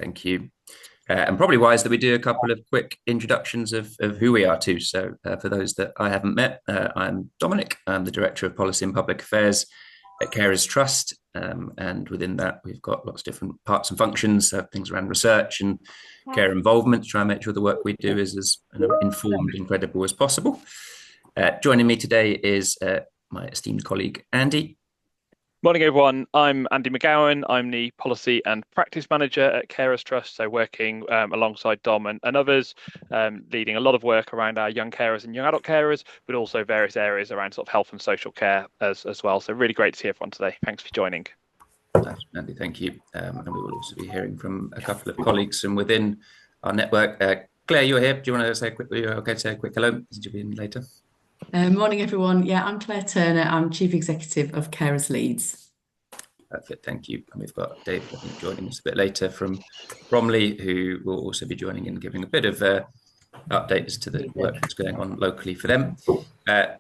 Thank you. And probably wise that we do a couple of quick introductions of who we are too. So for those that I haven't met, I'm Dominic. I'm the Director of Policy and Public Affairs at Carers Trust. And within that, we've got lots of different parts and functions, things around research and care involvement to try and make sure the work we do is as informed and credible as possible. Joining me today is my esteemed colleague, Andy. Morning, everyone. I'm Andy McGowan. I'm the Policy and Practice Manager at Carers Trust, so working alongside Dom and others, leading a lot of work around our young carers and young adult carers, but also various areas around sort of health and social care as well. So really great to see everyone today. Thanks for joining. Andy, thank you. And we will also be hearing from a couple of colleagues from within our network. Claire, you're here. Do you want to say quickly? Okay, say a quick hello. Since you'll be in later. Morning, everyone. Yeah, I'm Claire Turner. I'm Chief Executive of Carers Leeds. Perfect, thank you. And we've got Dave, I think, joining us a bit later from Bromley, who will also be joining in, giving a bit of updates to the work that's going on locally for them.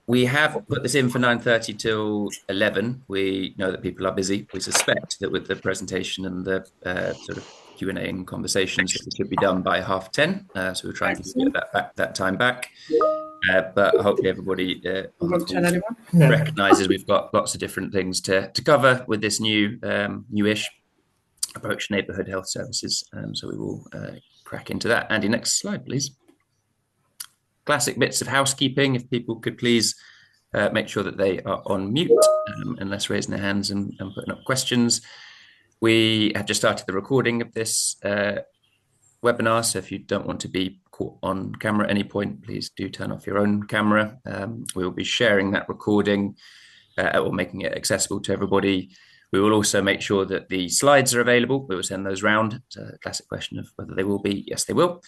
We have put this in for 9:30 till 11. We know that people are busy. We suspect that with the presentation and the sort of Q&A and conversations, it could be done by 10:30. So we're trying to get that time back. But hopefully everybody on the call recognises we've got lots of different things to cover with this newish approach to neighbourhood health services. So we will crack into that. Andy, next slide, please. Classic bits of housekeeping. If people could please make sure that they are on mute, unless raising their hands and putting up questions. We have just started the recording of this webinar, so if you don't want to be caught on camera at any point, please do turn off your own camera. We will be sharing that recording or making it accessible to everybody. We will also make sure that the slides are available. We will send those round. It's a classic question of whether they will be. Yes, they will.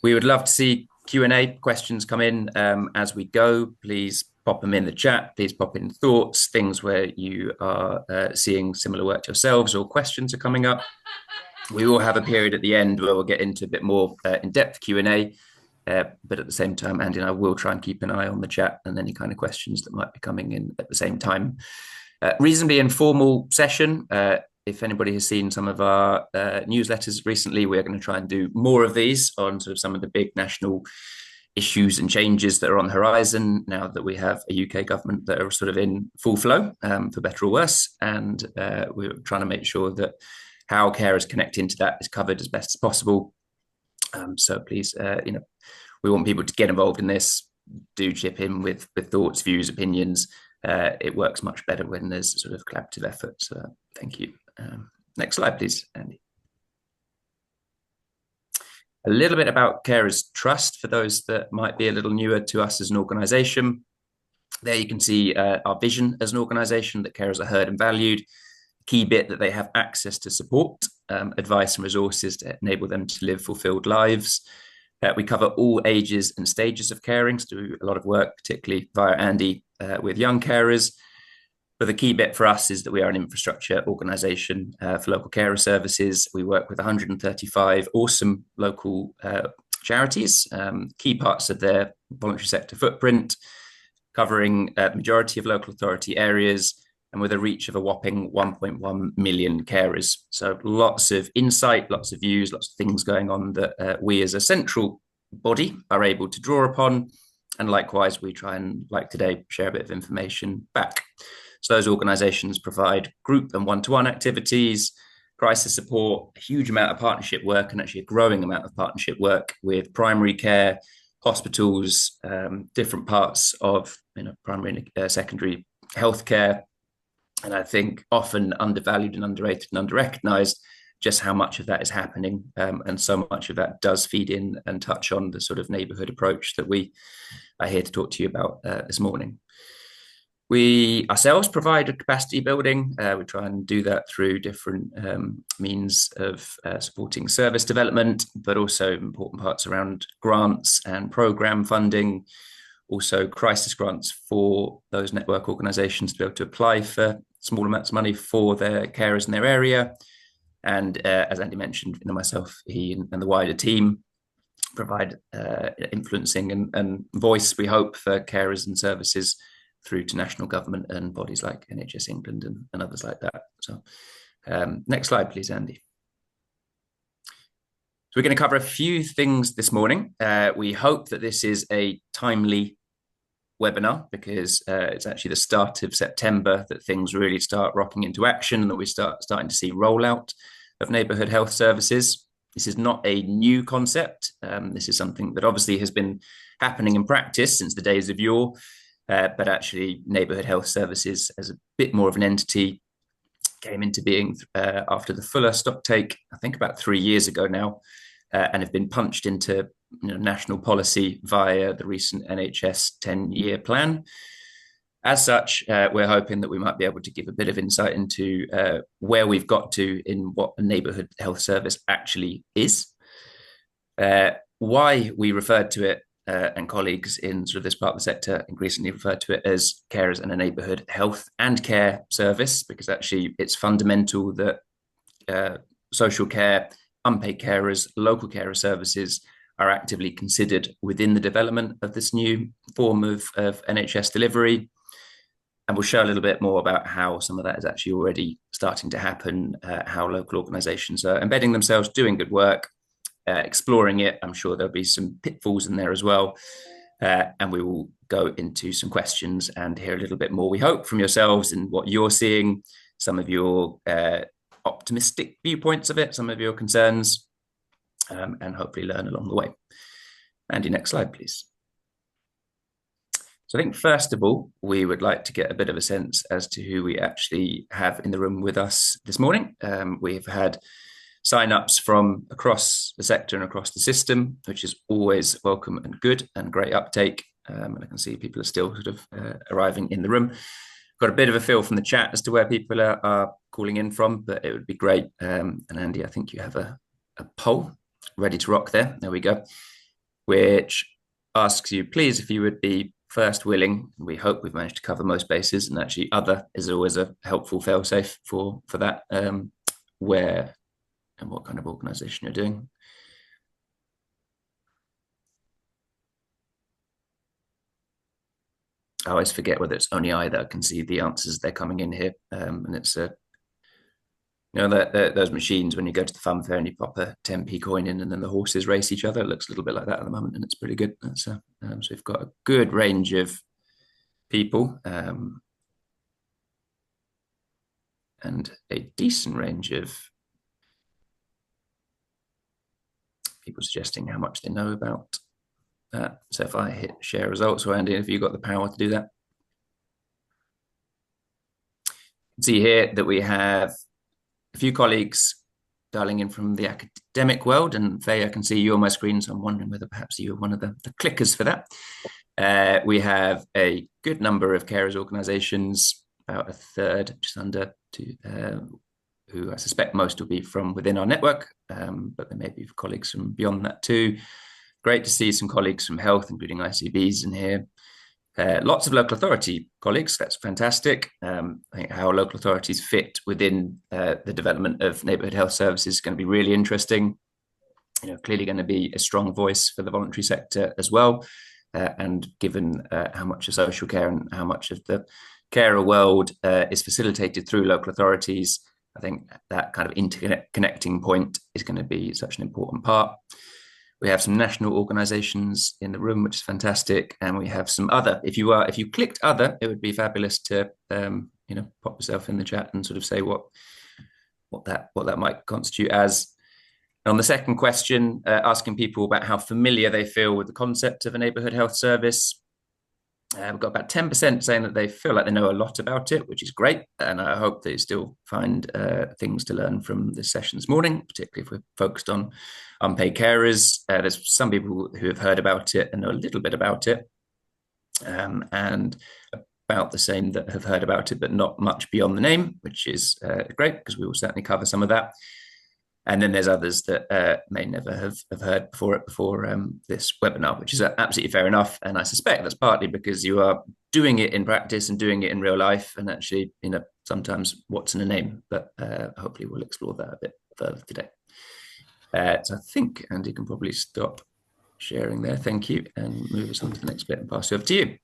We would love to see Q&A questions come in as we go. Please pop them in the chat. Please pop in thoughts, things where you are seeing similar work to yourselves or questions are coming up. We will have a period at the end where we'll get into a bit more in-depth Q&A, but at the same time, Andy and I will try and keep an eye on the chat and any kind of questions that might be coming in at the same time. Reasonably informal session. If anybody has seen some of our newsletters recently, we're going to try and do more of these on sort of some of the big national issues and changes that are on the horizon now that we have a UK government that are sort of in full flow, for better or worse. And we're trying to make sure that how carers connect into that is covered as best as possible. So please, we want people to get involved in this. Do chip in with thoughts, views, opinions. It works much better when there's sort of collaborative effort. So thank you. Next slide, please, Andy. A little bit about Carers Trust for those that might be a little newer to us as an organisation. There you can see our vision as an organisation, that carers are heard and valued. Key bit that they have access to support, advice and resources to enable them to live fulfilled lives. We cover all ages and stages of caring, so do a lot of work, particularly via Andy, with young carers. But the key bit for us is that we are an infrastructure organisation for local carer services. We work with 135 awesome local charities, key parts of their voluntary sector footprint, covering the majority of local authority areas, and with a reach of a whopping 1.1 million carers. So lots of insight, lots of views, lots of things going on that we as a central body are able to draw upon. And likewise, we try and, like today, share a bit of information back. So those organisations provide group and one-to-one activities, crisis support, a huge amount of partnership work, and actually a growing amount of partnership work with primary care, hospitals, different parts of primary and secondary healthcare. And I think often undervalued and underrated and underrecognised just how much of that is happening. And so much of that does feed in and touch on the sort of neighbourhood approach that we are here to talk to you about this morning. We ourselves provide a capacity building. We try and do that through different means of supporting service development, but also important parts around grants and programme funding, also crisis grants for those network organisations to be able to apply for small amounts of money for their carers in their area. And as Andy mentioned, myself, he and the wider team provide influencing and voice, we hope, for carers and services through to national government and bodies like NHS England and others like that. So next slide, please, Andy. we're going to cover a few things this morning. We hope that this is a timely webinar because it's actually the start of September that things really start rocking into action and that we starting to see rollout of neighbourhood health services. This is not a new concept. This is something that obviously has been happening in practice since the days of yore, but actually neighbourhood health services as a bit more of an entity came into being after the Fuller stocktake, I think about 3 years ago now, and have been punched into national policy via the recent NHS 10-year plan. As such, we're hoping that we might be able to give a bit of insight into where we've got to in what a neighbourhood health service actually is, why we referred to it, and colleagues in sort of this part of the sector increasingly refer to it as carers and a neighbourhood health and care service, because actually it's fundamental that social care, unpaid carers, local carer services are actively considered within the development of this new form of NHS delivery. And we'll show a little bit more about how some of that is actually already starting to happen, how local organisations are embedding themselves, doing good work, exploring it. I'm sure there'll be some pitfalls in there as well. And we will go into some questions and hear a little bit more, we hope, from yourselves and what you're seeing, some of your optimistic viewpoints of it, some of your concerns, and hopefully learn along the way. Andy, next slide, please. So I think, first of all, we would like to get a bit of a sense as to who we actually have in the room with us this morning. We've had sign-ups from across the sector and across the system, which is always welcome and good and great uptake. And I can see people are still sort of arriving in the room. Got a bit of a feel from the chat as to where people are calling in from, but it would be great. And Andy, I think you have a poll ready to rock there. There we go. Which asks you, please, if you would be first willing. We hope we've managed to cover most bases, and actually other is always a helpful fail-safe for that. Where and what kind of organisation you're doing. I always forget whether it's only I that can see the answers they're coming in here, and it's those machines when you go to the fun fair and you pop a 10p coin in and then the horses race each other. It looks a little bit like that at the moment, and it's pretty good. So we've got a good range of people and a decent range of people suggesting how much they know about that. So if I hit share results, or Andy, have you got the power to do that? You can see here that we have a few colleagues dialing in from the academic world, and Faye, I can see you on my screen, so I'm wondering whether perhaps you're one of the clickers for that. We have a good number of carers organisations, about a third, just under, who I suspect most will be from within our network, but there may be colleagues from beyond that too. Great to see some colleagues from health, including ICBs in here. Lots of local authority colleagues, that's fantastic. I think how local authorities fit within the development of neighbourhood health services is going to be really interesting. Clearly going to be a strong voice for the voluntary sector as well. And given how much of social care and how much of the carer world is facilitated through local authorities, I think that kind of interconnecting point is going to be such an important part. We have some national organisations in the room, which is fantastic, and we have some other. If you clicked other, it would be fabulous to pop yourself in the chat and sort of say what that might constitute as. And on the second question, asking people about how familiar they feel with the concept of a neighbourhood health service. We've got about 10% saying that they feel like they know a lot about it, which is great. And I hope they still find things to learn from this session this morning, particularly if we're focused on unpaid carers. There's some people who have heard about it and know a little bit about it, and about the same that have heard about it, but not much beyond the name, which is great because we will certainly cover some of that. And then there's others that may never have heard before this webinar, which is absolutely fair enough. And I suspect that's partly because you are doing it in practice and doing it in real life, and actually, sometimes what's in a name. But hopefully we'll explore that a bit further today. So I think Andy can probably stop sharing there. Thank you, and move us on to the next bit and pass you over to you.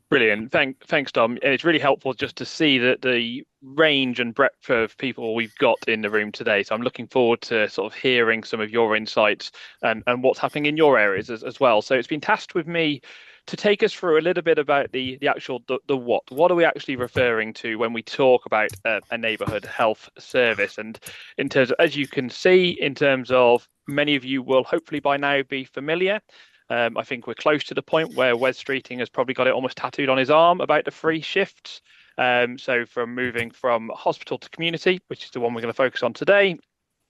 Brilliant. Thanks, Dom. And it's really helpful just to see that the range and breadth of people we've got in the room today. So I'm looking forward to sort of hearing some of your insights and what's happening in your areas as well. So it's been tasked with me to take us through a little bit about the actual the what. What are we actually referring to when we talk about a neighbourhood health service? And in terms of, as you can see, in terms of many of you will hopefully by now be familiar. I think we're close to the point where Wes Streeting has probably got it almost tattooed on his arm about the 3 shifts. So from moving from hospital to community, which is the one we're going to focus on today,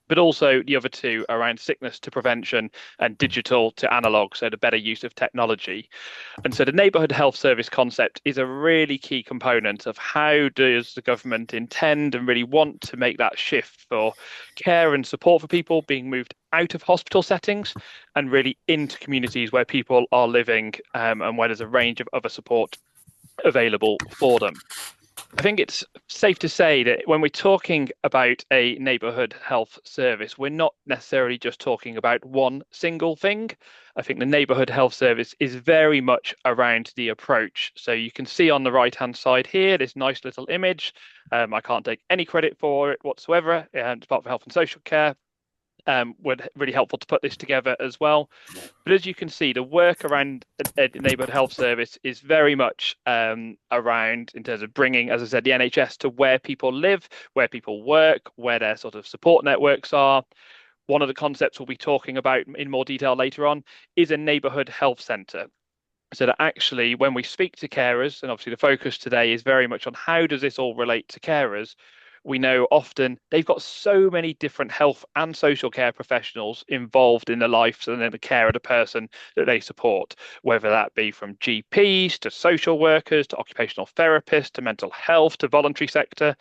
but also the other two around sickness to prevention and digital to analog, so the better use of technology. And so the neighbourhood health service concept is a really key component of how does the government intend and really want to make that shift for care and support for people being moved out of hospital settings and really into communities where people are living and where there's a range of other support available for them. I think it's safe to say that when we're talking about a neighbourhood health service, we're not necessarily just talking about one single thing. I think the neighbourhood health service is very much around the approach. So you can see on the right-hand side here, this nice little image. I can't take any credit for it whatsoever. Department for Health and Social Care would really helpful to put this together as well. But as you can see, the work around a neighbourhood health service is very much around, in terms of bringing, as I said, the NHS to where people live, where people work, where their sort of support networks are. One of the concepts we'll be talking about in more detail later on is a neighbourhood health centre. So that actually, when we speak to carers, and obviously the focus today is very much on how does this all relate to carers, we know often they've got so many different health and social care professionals involved in the life and in the care of the person that they support, whether that be from GPs to social workers to occupational therapists to mental health to voluntary sector.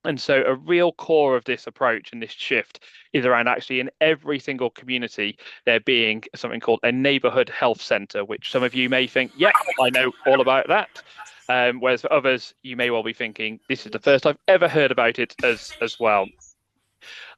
And so a real core of this approach and this shift is around actually in every single community there being something called a neighbourhood health centre, which some of you may think, yeah, I know all about that. Whereas for others, you may well be thinking, this is the first I've ever heard about it as well.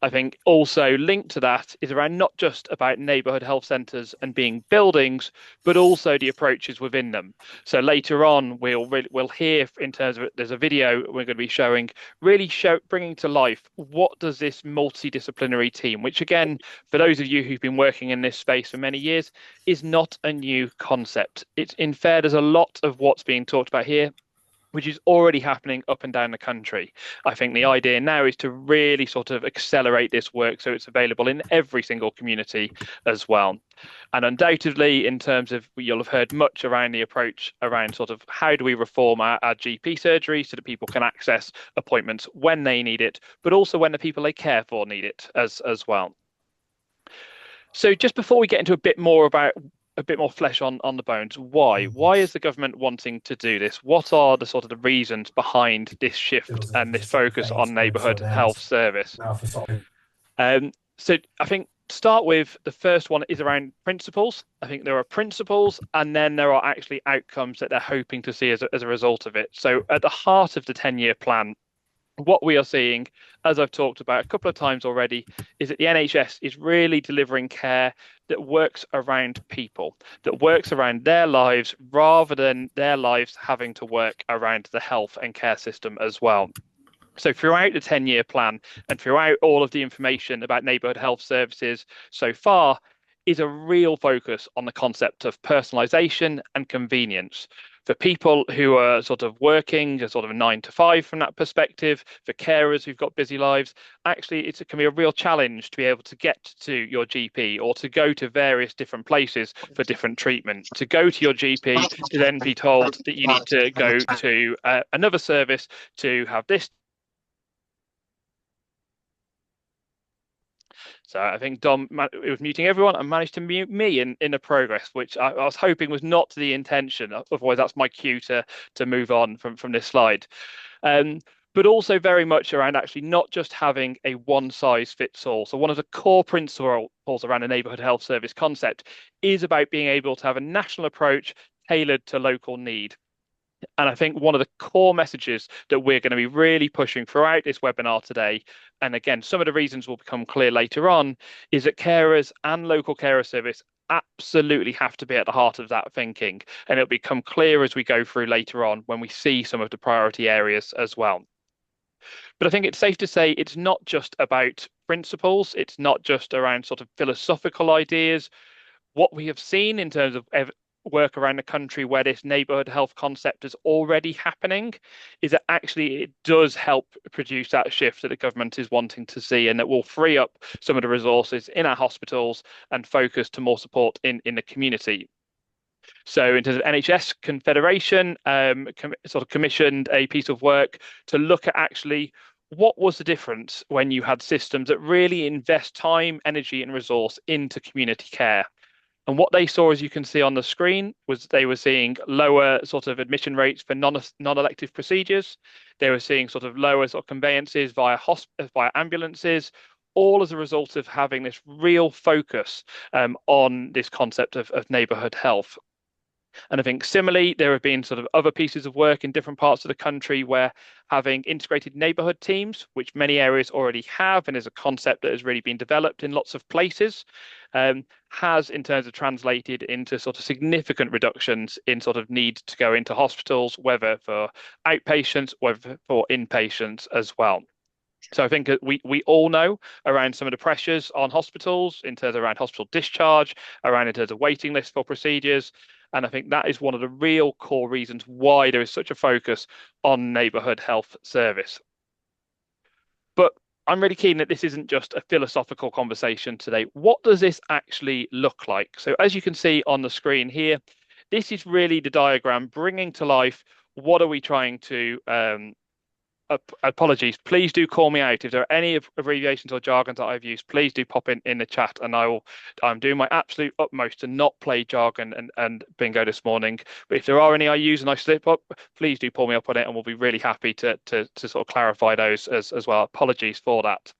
I think also linked to that is around not just about neighbourhood health centres and being buildings, but also the approaches within them. So later on, we'll hear in terms of there's a video we're going to be showing, bringing to life what does this multidisciplinary team, which again, for those of you who've been working in this space for many years, is not a new concept. It's in fair, there's a lot of what's being talked about here which is already happening up and down the country. I think the idea now is to really sort of accelerate this work so it's available in every single community as well. And undoubtedly, in terms of, you'll have heard much around the approach around sort of how do we reform our GP surgery so that people can access appointments when they need it, but also when the people they care for need it as well. So just before we get into a bit more flesh on the bones. Why? Why is the government wanting to do this? What are the sort of the reasons behind this shift and this focus on neighbourhood health service? So I think to start with, the first one is around principles. I think there are principles and then there are actually outcomes that they're hoping to see as a result of it. So at the heart of the 10-year plan, what we are seeing, as I've talked about a couple of times already, is that the NHS is really delivering care that works around people, that works around their lives rather than their lives having to work around the health and care system as well. So throughout the 10-year plan and throughout all of the information about neighbourhood health services so far is a real focus on the concept of personalisation and convenience. For people who are sort of working a sort of a 9 to 5 from that perspective, for carers who've got busy lives, actually it can be a real challenge to be able to get to your GP or to go to various different places for different treatment. To go to your GP, to then be told that you need to go to another service to have this. So I think Dom was muting everyone and managed to mute me in the progress, which I was hoping was not the intention. Otherwise, that's my cue to move on from this slide. But also very much around actually not just having a one size fits all. So one of the core principles around a neighbourhood health service concept is about being able to have a national approach tailored to local need. And I think one of the core messages that we're going to be really pushing throughout this webinar today, and again, some of the reasons will become clear later on, is that carers and local carer service absolutely have to be at the heart of that thinking. And it'll become clear as we go through later on when we see some of the priority areas as well. But I think it's safe to say it's not just about principles, it's not just around sort of philosophical ideas. What we have seen in terms of work around the country where this neighbourhood health concept is already happening is that actually it does help produce that shift that the government is wanting to see, and that will free up some of the resources in our hospitals and focus to more support in the community. So in terms of NHS Confederation, sort of commissioned a piece of work to look at actually what was the difference when you had systems that really invest time, energy, and resource into community care. And what they saw, as you can see on the screen, was they were seeing lower sort of admission rates for non-elective procedures. They were seeing sort of lower sort of conveyances via ambulances, all as a result of having this real focus on this concept of neighbourhood health. And I think similarly, there have been sort of other pieces of work in different parts of the country where having integrated neighbourhood teams, which many areas already have, and is a concept that has really been developed in lots of places, has in terms of translated into sort of significant reductions in sort of need to go into hospitals, whether for outpatients, whether for inpatients as well. So I think we all know around some of the pressures on hospitals in terms of around hospital discharge, around in terms of waiting lists for procedures. And I think that is one of the real core reasons why there is such a focus on neighbourhood health service. But I'm really keen that this isn't just a philosophical conversation today. What does this actually look like? So as you can see on the screen here, this is really the diagram bringing to life what are we trying to apologies, please do call me out. If there are any abbreviations or jargons that I've used, please do pop in the chat, and I'm doing my absolute utmost to not play jargon and bingo this morning. But if there are any I use and I slip up, please do pull me up on it, and we'll be really happy to sort of clarify those as well. Apologies for that.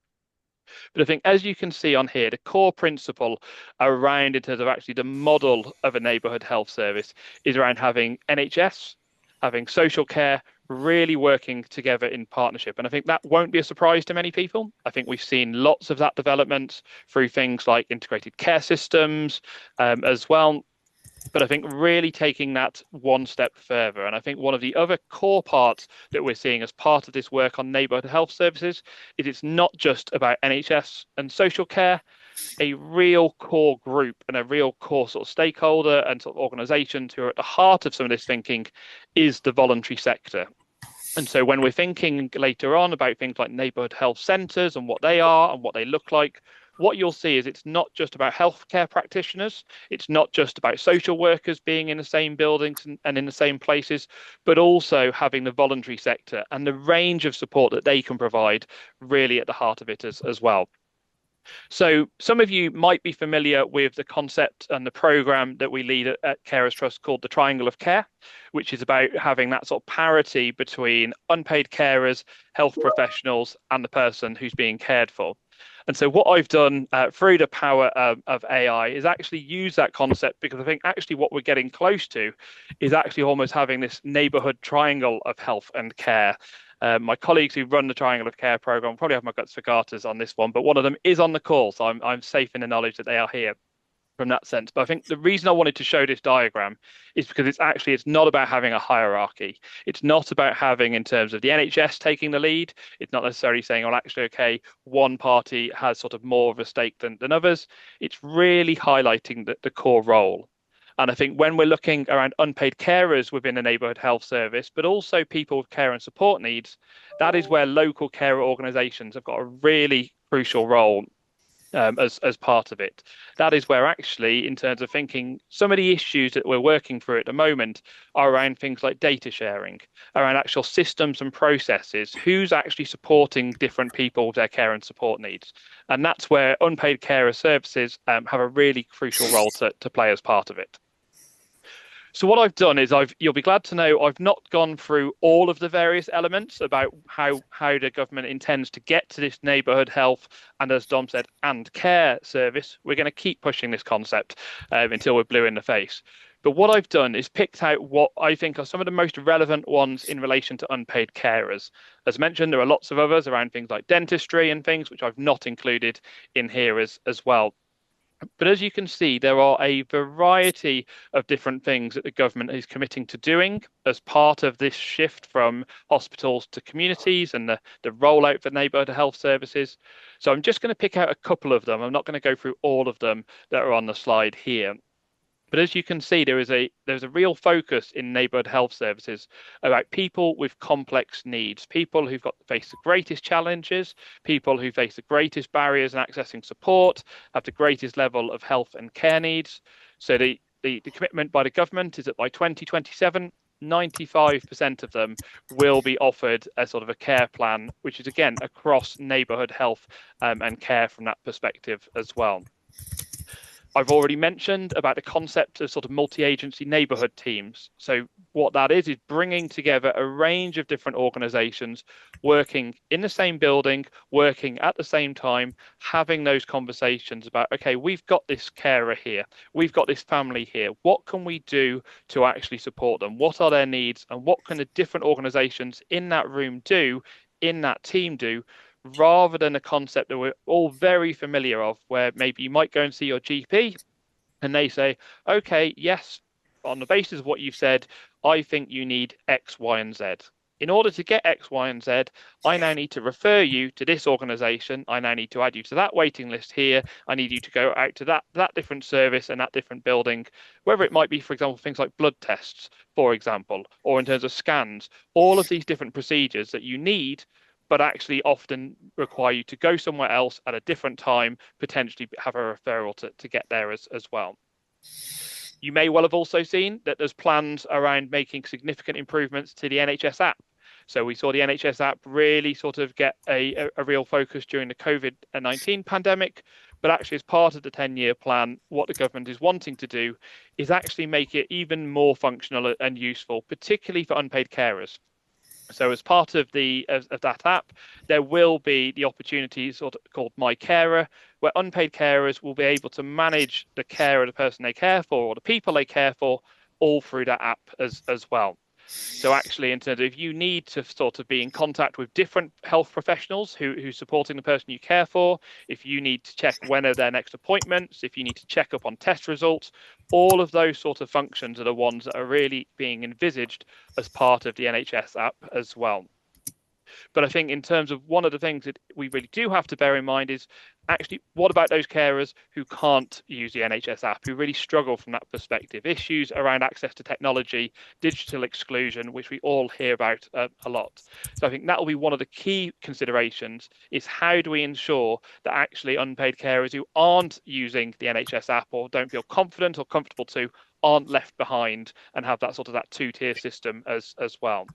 But I think, as you can see on here, the core principle around in terms of actually the model of a neighbourhood health service is around having NHS, having social care, really working together in partnership. And I think that won't be a surprise to many people. I think we've seen lots of that development through things like integrated care systems as well. But I think really taking that one step further. And I think one of the other core parts that we're seeing as part of this work on neighbourhood health services is it's not just about NHS and social care. A real core group and a real core sort of stakeholder and sort of organisations who are at the heart of some of this thinking is the voluntary sector. And so when we're thinking later on about things like neighbourhood health centres and what they are and what they look like, what you'll see is it's not just about healthcare practitioners, it's not just about social workers being in the same buildings and in the same places, but also having the voluntary sector and the range of support that they can provide really at the heart of it as well. So some of you might be familiar with the concept and the program that we lead at Carers Trust called the Triangle of Care, which is about having that sort of parity between unpaid carers, health professionals, and the person who's being cared for. And so what I've done through the power of AI is actually use that concept, because I think actually what we're getting close to is actually almost having this neighbourhood triangle of health and care. My colleagues who run the Triangle of Care program probably have my guts for garters on this one, but one of them is on the call, so I'm safe in the knowledge that they are here from that sense. But I think the reason I wanted to show this diagram is because it's not about having a hierarchy. It's not about having, in terms of the NHS taking the lead, it's not necessarily saying, well, actually, okay, one party has sort of more of a stake than others. It's really highlighting the core role. And I think when we're looking around unpaid carers within a neighbourhood health service, but also people with care and support needs, that is where local carer organisations have got a really crucial role as part of it. That is where actually, in terms of thinking, some of the issues that we're working through at the moment are around things like data sharing, around actual systems and processes, who's actually supporting different people with their care and support needs. And that's where unpaid carer services have a really crucial role to play as part of it. So what I've done is you'll be glad to know I've not gone through all of the various elements about how the government intends to get to this neighbourhood health and, as Dom said, and care service. We're going to keep pushing this concept until we're blue in the face. But what I've done is picked out what I think are some of the most relevant ones in relation to unpaid carers. As mentioned, there are lots of others around things like dentistry and things which I've not included in here as well. But as you can see, there are a variety of different things that the government is committing to doing as part of this shift from hospitals to communities and the rollout for neighbourhood health services. So I'm just going to pick out a couple of them. I'm not going to go through all of them that are on the slide here. But as you can see, there's a real focus in neighbourhood health services about people with complex needs, people who've got face the greatest challenges, people who face the greatest barriers in accessing support, have the greatest level of health and care needs. So the commitment by the government is that by 2027, 95% of them will be offered a sort of a care plan, which is again across neighbourhood health and care from that perspective as well. I've already mentioned about the concept of sort of multi-agency neighbourhood teams. So what that is bringing together a range of different organisations working in the same building, working at the same time, having those conversations about, okay, we've got this carer here, we've got this family here. What can we do to actually support them? What are their needs? And what can the different organisations in that room do, in that team do, rather than a concept that we're all very familiar of, where maybe you might go and see your GP and they say, okay, yes, on the basis of what you've said, I think you need X, Y, and Z. In order to get X, Y, and Z, I now need to refer you to this organization. I now need to add you to that waiting list here. I need you to go out to that different service and that different building, whether it might be, for example, things like blood tests, for example, or in terms of scans, all of these different procedures that you need but actually often require you to go somewhere else at a different time, potentially have a referral to get there as well. You may well have also seen that there's plans around making significant improvements to the NHS app. So we saw the NHS app really sort of get a real focus during the COVID-19 pandemic. But actually, as part of the 10-year plan, what the government is wanting to do is actually make it even more functional and useful, particularly for unpaid carers. So as part of that app, there will be the opportunity sort of called My Carer, where unpaid carers will be able to manage the care of the person they care for or the people they care for all through that app as well. So actually, in terms of if you need to sort of be in contact with different health professionals who's supporting the person you care for, if you need to check when are their next appointments, if you need to check up on test results, all of those sort of functions are the ones that are really being envisaged as part of the NHS app as well. But I think in terms of one of the things that we really do have to bear in mind is actually what about those carers who can't use the NHS app, who really struggle from that perspective? Issues around access to technology, digital exclusion, which we all hear about a lot. So I think that will be one of the key considerations is how do we ensure that actually unpaid carers who aren't using the NHS app or don't feel confident or comfortable to aren't left behind and have that sort of that two-tier system as well.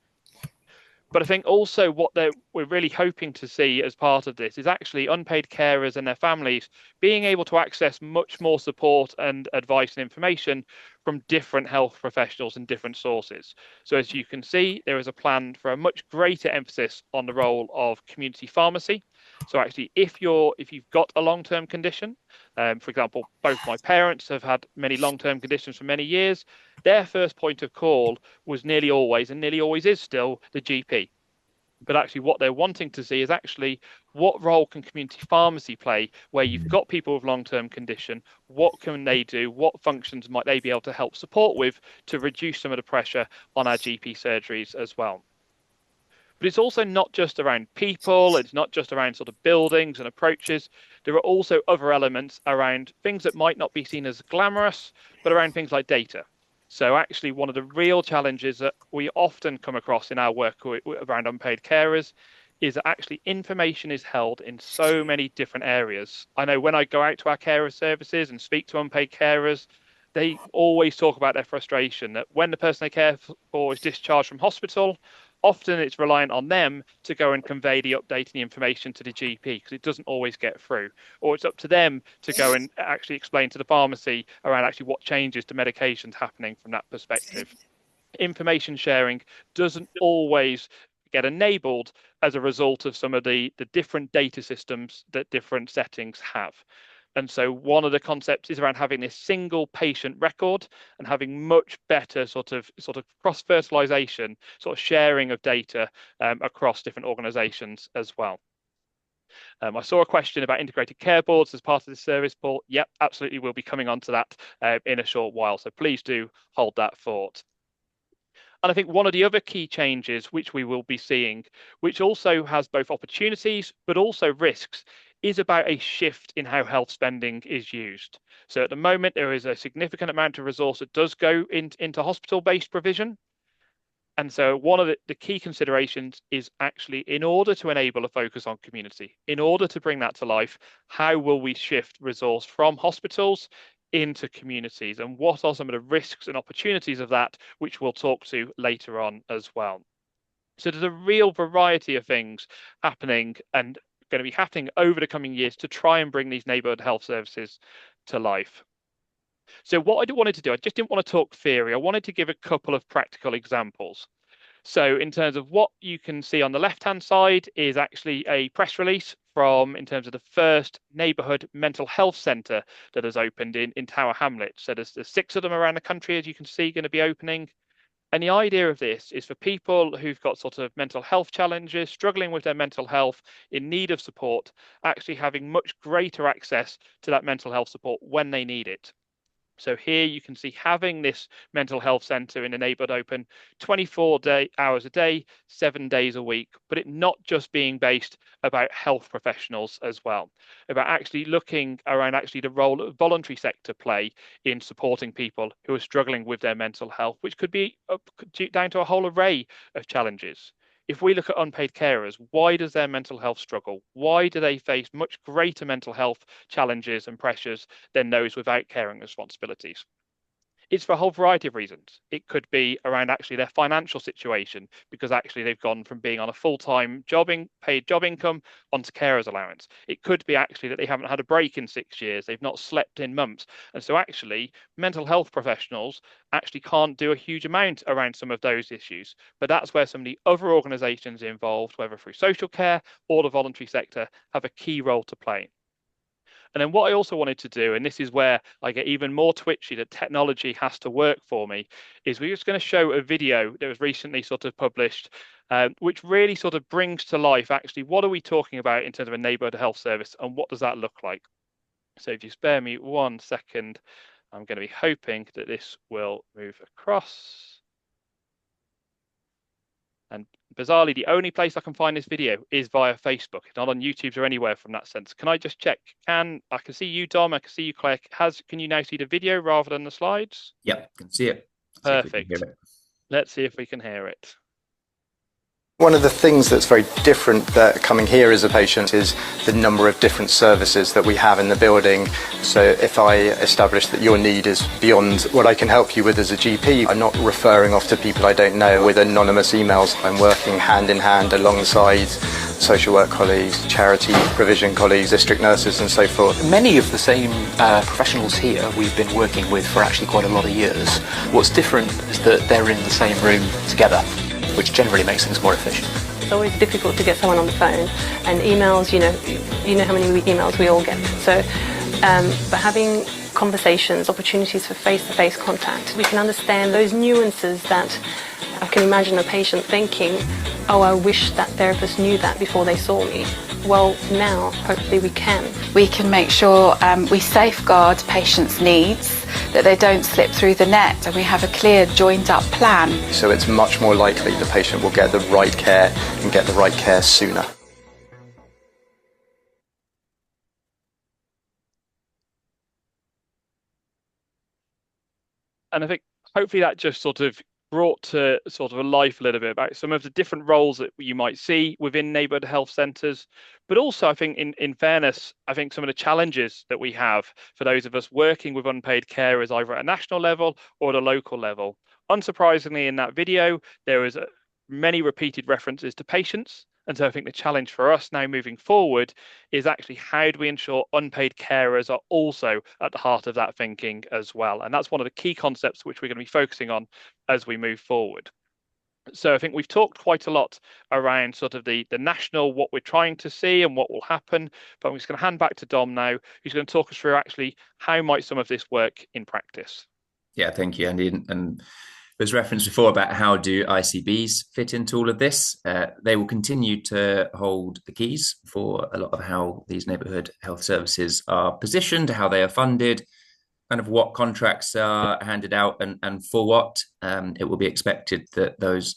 But I think also what we're really hoping to see as part of this is actually unpaid carers and their families being able to access much more support and advice and information from different health professionals and different sources. So as you can see, there is a plan for a much greater emphasis on the role of community pharmacy. So actually, if you've got a long-term condition, for example, both my parents have had many long-term conditions for many years, their first point of call was nearly always, and nearly always is still, the GP. But actually what they're wanting to see is actually what role can community pharmacy play where you've got people with long-term condition, what can they do, what functions might they be able to help support with to reduce some of the pressure on our GP surgeries as well. But it's also not just around people, it's not just around sort of buildings and approaches. There are also other elements around things that might not be seen as glamorous, but around things like data. So actually one of the real challenges that we often come across in our work around unpaid carers is that actually information is held in so many different areas. I know when I go out to our carer services and speak to unpaid carers, they always talk about their frustration that when the person they care for is discharged from hospital, often it's reliant on them to go and convey the update and the information to the GP because it doesn't always get through. Or it's up to them to go and actually explain to the pharmacy around actually what changes to medications happening from that perspective. Information sharing doesn't always get enabled as a result of some of the different data systems that different settings have. And so one of the concepts is around having this single patient record and having much better sort of cross-fertilization, sort of sharing of data across different organizations as well. I saw a question about integrated care boards as part of this service, Paul. Yep, absolutely. We'll be coming on to that in a short while. So please do hold that thought. And I think one of the other key changes which we will be seeing, which also has both opportunities but also risks, is about a shift in how health spending is used. So at the moment, there is a significant amount of resource that does go into hospital-based provision. And so one of the key considerations is actually, in order to enable a focus on community, in order to bring that to life, how will we shift resource from hospitals into communities? And what are some of the risks and opportunities of that, which we'll talk to later on as well. So there's a real variety of things happening and going to be happening over the coming years to try and bring these neighbourhood health services to life. So what I wanted to do, I just didn't want to talk theory. I wanted to give a couple of practical examples. So in terms of what you can see on the left-hand side is actually a press release in terms of the first neighbourhood mental health centre that has opened in Tower Hamlets. So there's 6 of them around the country, as you can see, going to be opening. And the idea of this is for people who've got sort of mental health challenges, struggling with their mental health, in need of support, actually having much greater access to that mental health support when they need it. So here you can see having this mental health centre in a neighbourhood open 24 hours a day, 7 days a week, but it not just being based about health professionals as well, about actually looking around actually the role of voluntary sector play in supporting people who are struggling with their mental health, which could be down to a whole array of challenges. If we look at unpaid carers, why does their mental health struggle? Why do they face much greater mental health challenges and pressures than those without caring responsibilities? It's for a whole variety of reasons. It could be around actually their financial situation, because actually they've gone from being on a full-time paid job income onto carers allowance. It could be actually that they haven't had a break in 6 years, they've not slept in months. And so actually mental health professionals actually can't do a huge amount around some of those issues. But that's where some of the other organisations involved, whether through social care or the voluntary sector, have a key role to play. And then what I also wanted to do, and this is where I get even more twitchy that technology has to work for me, is we're just going to show a video that was recently sort of published, which really sort of brings to life actually what are we talking about in terms of a neighbourhood health service and what does that look like. So if you spare me 1 second, I'm going to be hoping that this will move across. And bizarrely, the only place I can find this video is via Facebook. It's not on YouTube or anywhere from that sense. Can I just check? I can see you, Dom. I can see you, Claire. Can you now see the video rather than the slides? Yep, can see it. Perfect. Let's see if we can hear it. One of the things that's very different that coming here as a patient is the number of different services that we have in the building. So if I establish that your need is beyond what I can help you with as a GP, I'm not referring off to people I don't know with anonymous emails. I'm working hand in hand alongside social work colleagues, charity provision colleagues, district nurses and so forth. Many of the same professionals here we've been working with for actually quite a lot of years. What's different is that they're in the same room together, which generally makes things more efficient. It's always difficult to get someone on the phone, and emails, you know how many emails we all get. So, but having conversations, opportunities for face-to-face contact, we can understand those nuances that I can imagine a patient thinking, oh, I wish that therapist knew that before they saw me. Well, now, hopefully we can. We can make sure we safeguard patients' needs, that they don't slip through the net, and we have a clear, joined-up plan. So it's much more likely the patient will get the right care and get the right care sooner. And I think hopefully that just sort of brought to sort of a life a little bit about some of the different roles that you might see within neighbourhood health centres, but also I think in fairness, I think some of the challenges that we have for those of us working with unpaid carers either at a national level or at a local level. Unsurprisingly, in that video, there was many repeated references to patients. And so I think the challenge for us now moving forward is actually how do we ensure unpaid carers are also at the heart of that thinking as well. And that's one of the key concepts which we're going to be focusing on as we move forward. So I think we've talked quite a lot around sort of the national, what we're trying to see and what will happen. But I'm just going to hand back to Dom now, who's going to talk us through actually how might some of this work in practice. Yeah, thank you, Andy. And There's reference before about how do ICBs fit into all of this. They will continue to hold the keys for a lot of how these neighbourhood health services are positioned, how they are funded, kind of what contracts are handed out and for what. It will be expected that those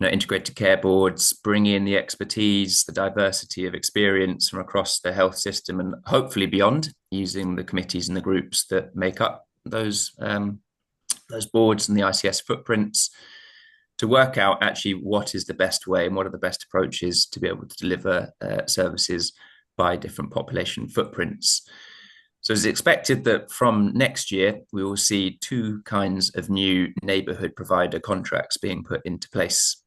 integrated care boards bring in the expertise, the diversity of experience from across the health system and hopefully beyond, using the committees and the groups that make up those boards and the ICS footprints to work out actually what is the best way and what are the best approaches to be able to deliver services by different population footprints. So it's expected that from next year, we will see two kinds of new neighbourhood provider contracts being put into place.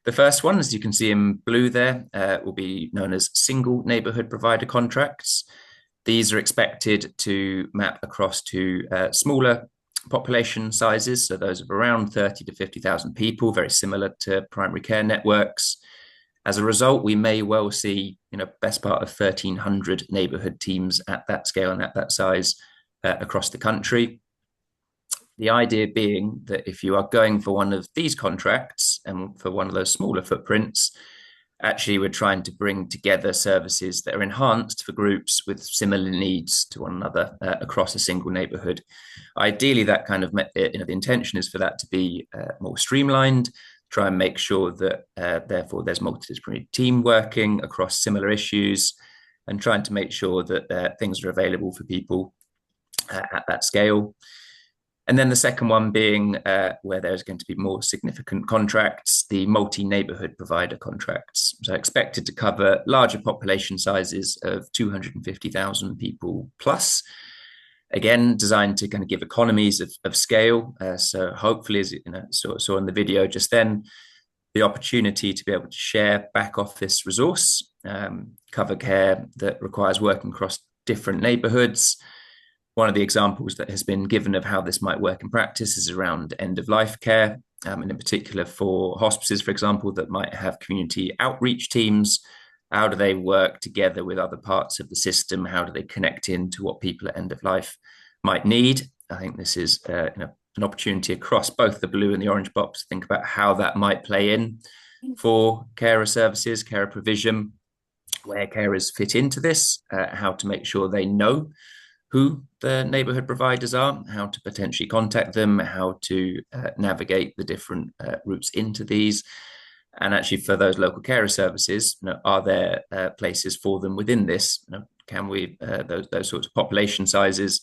The first one, as you can see in blue there, will be known as single neighbourhood provider contracts. These are expected to map across to smaller population sizes, so those of around 30 to 50,000 people, very similar to primary care networks. As a result, we may well see, best part of 1,300 neighbourhood teams at that scale and at that size across the country. The idea being that if you are going for one of these contracts and for one of those smaller footprints, actually we're trying to bring together services that are enhanced for groups with similar needs to one another across a single neighbourhood. Ideally, that kind of, the intention is for that to be more streamlined, try and make sure that therefore there's multidisciplinary team working across similar issues and trying to make sure that things are available for people at that scale. And then the second one being where there's going to be more significant contracts, the multi-neighbourhood provider contracts. So expected to cover larger population sizes of 250,000 people plus. Again, designed to kind of give economies of scale. So hopefully, as saw in the video just then, the opportunity to be able to share back office resource, cover care that requires working across different neighbourhoods. One of the examples that has been given of how this might work in practice is around end-of-life care, and in particular for hospices, for example, that might have community outreach teams. How do they work together with other parts of the system? How do they connect into what people at end of life might need? I think this is an opportunity across both the blue and the orange box to think about how that might play in for carer services, carer provision, where carers fit into this, how to make sure they know who the neighbourhood providers are, how to potentially contact them, how to navigate the different routes into these. And actually for those local carer services, are there places for them within this? Can we, those sorts of population sizes?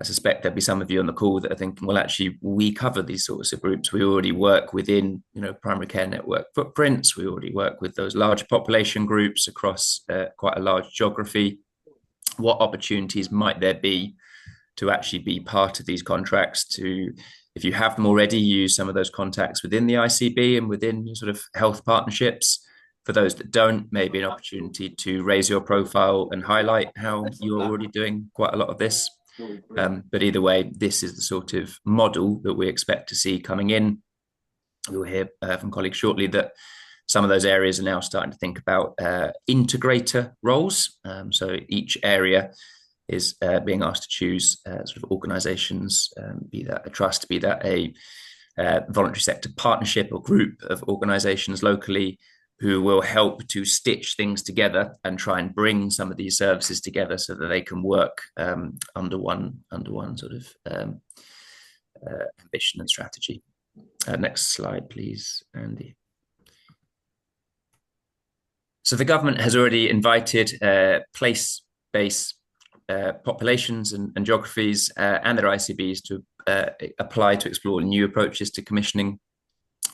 I suspect there'll be some of you on the call that are thinking, well, actually, we cover these sorts of groups. We already work within, primary care network footprints. We already work with those large population groups across quite a large geography. What opportunities might there be to actually be part of these contracts to, if you have them already, use some of those contacts within the ICB and within your sort of health partnerships. For those that don't, maybe an opportunity to raise your profile and highlight how you're already doing quite a lot of this. But either way, this is the sort of model that we expect to see coming in. You'll hear from colleagues shortly that some of those areas are now starting to think about integrator roles. So each area is being asked to choose sort of organisations, be that a trust, be that a voluntary sector partnership or group of organisations locally, who will help to stitch things together and try and bring some of these services together so that they can work under one sort of ambition and strategy. Next slide, please, Andy. So the government has already invited place-based populations and geographies and their ICBs to apply to explore new approaches to commissioning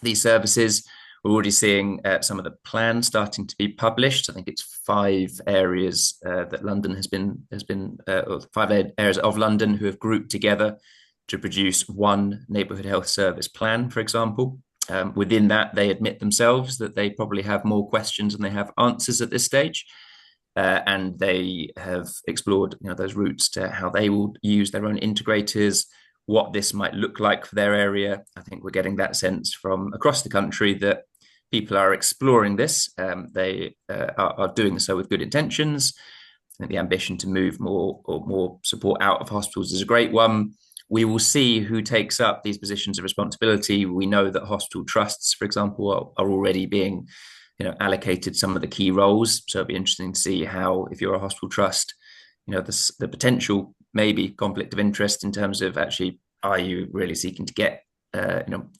these services. We're already seeing some of the plans starting to be published. I think it's 5 areas that London has been, or 5 areas of London who have grouped together to produce one neighbourhood health service plan, for example. Within that, they admit themselves that they probably have more questions than they have answers at this stage. And they have explored those routes to how they will use their own integrators, what this might look like for their area. I think we're getting that sense from across the country that people are exploring this. They are doing so with good intentions. I think the ambition to move more support out of hospitals is a great one. We will see who takes up these positions of responsibility. We know that hospital trusts, for example, are already being allocated some of the key roles. So it'll be interesting to see how, if you're a hospital trust, the potential maybe conflict of interest in terms of actually, are you really seeking to get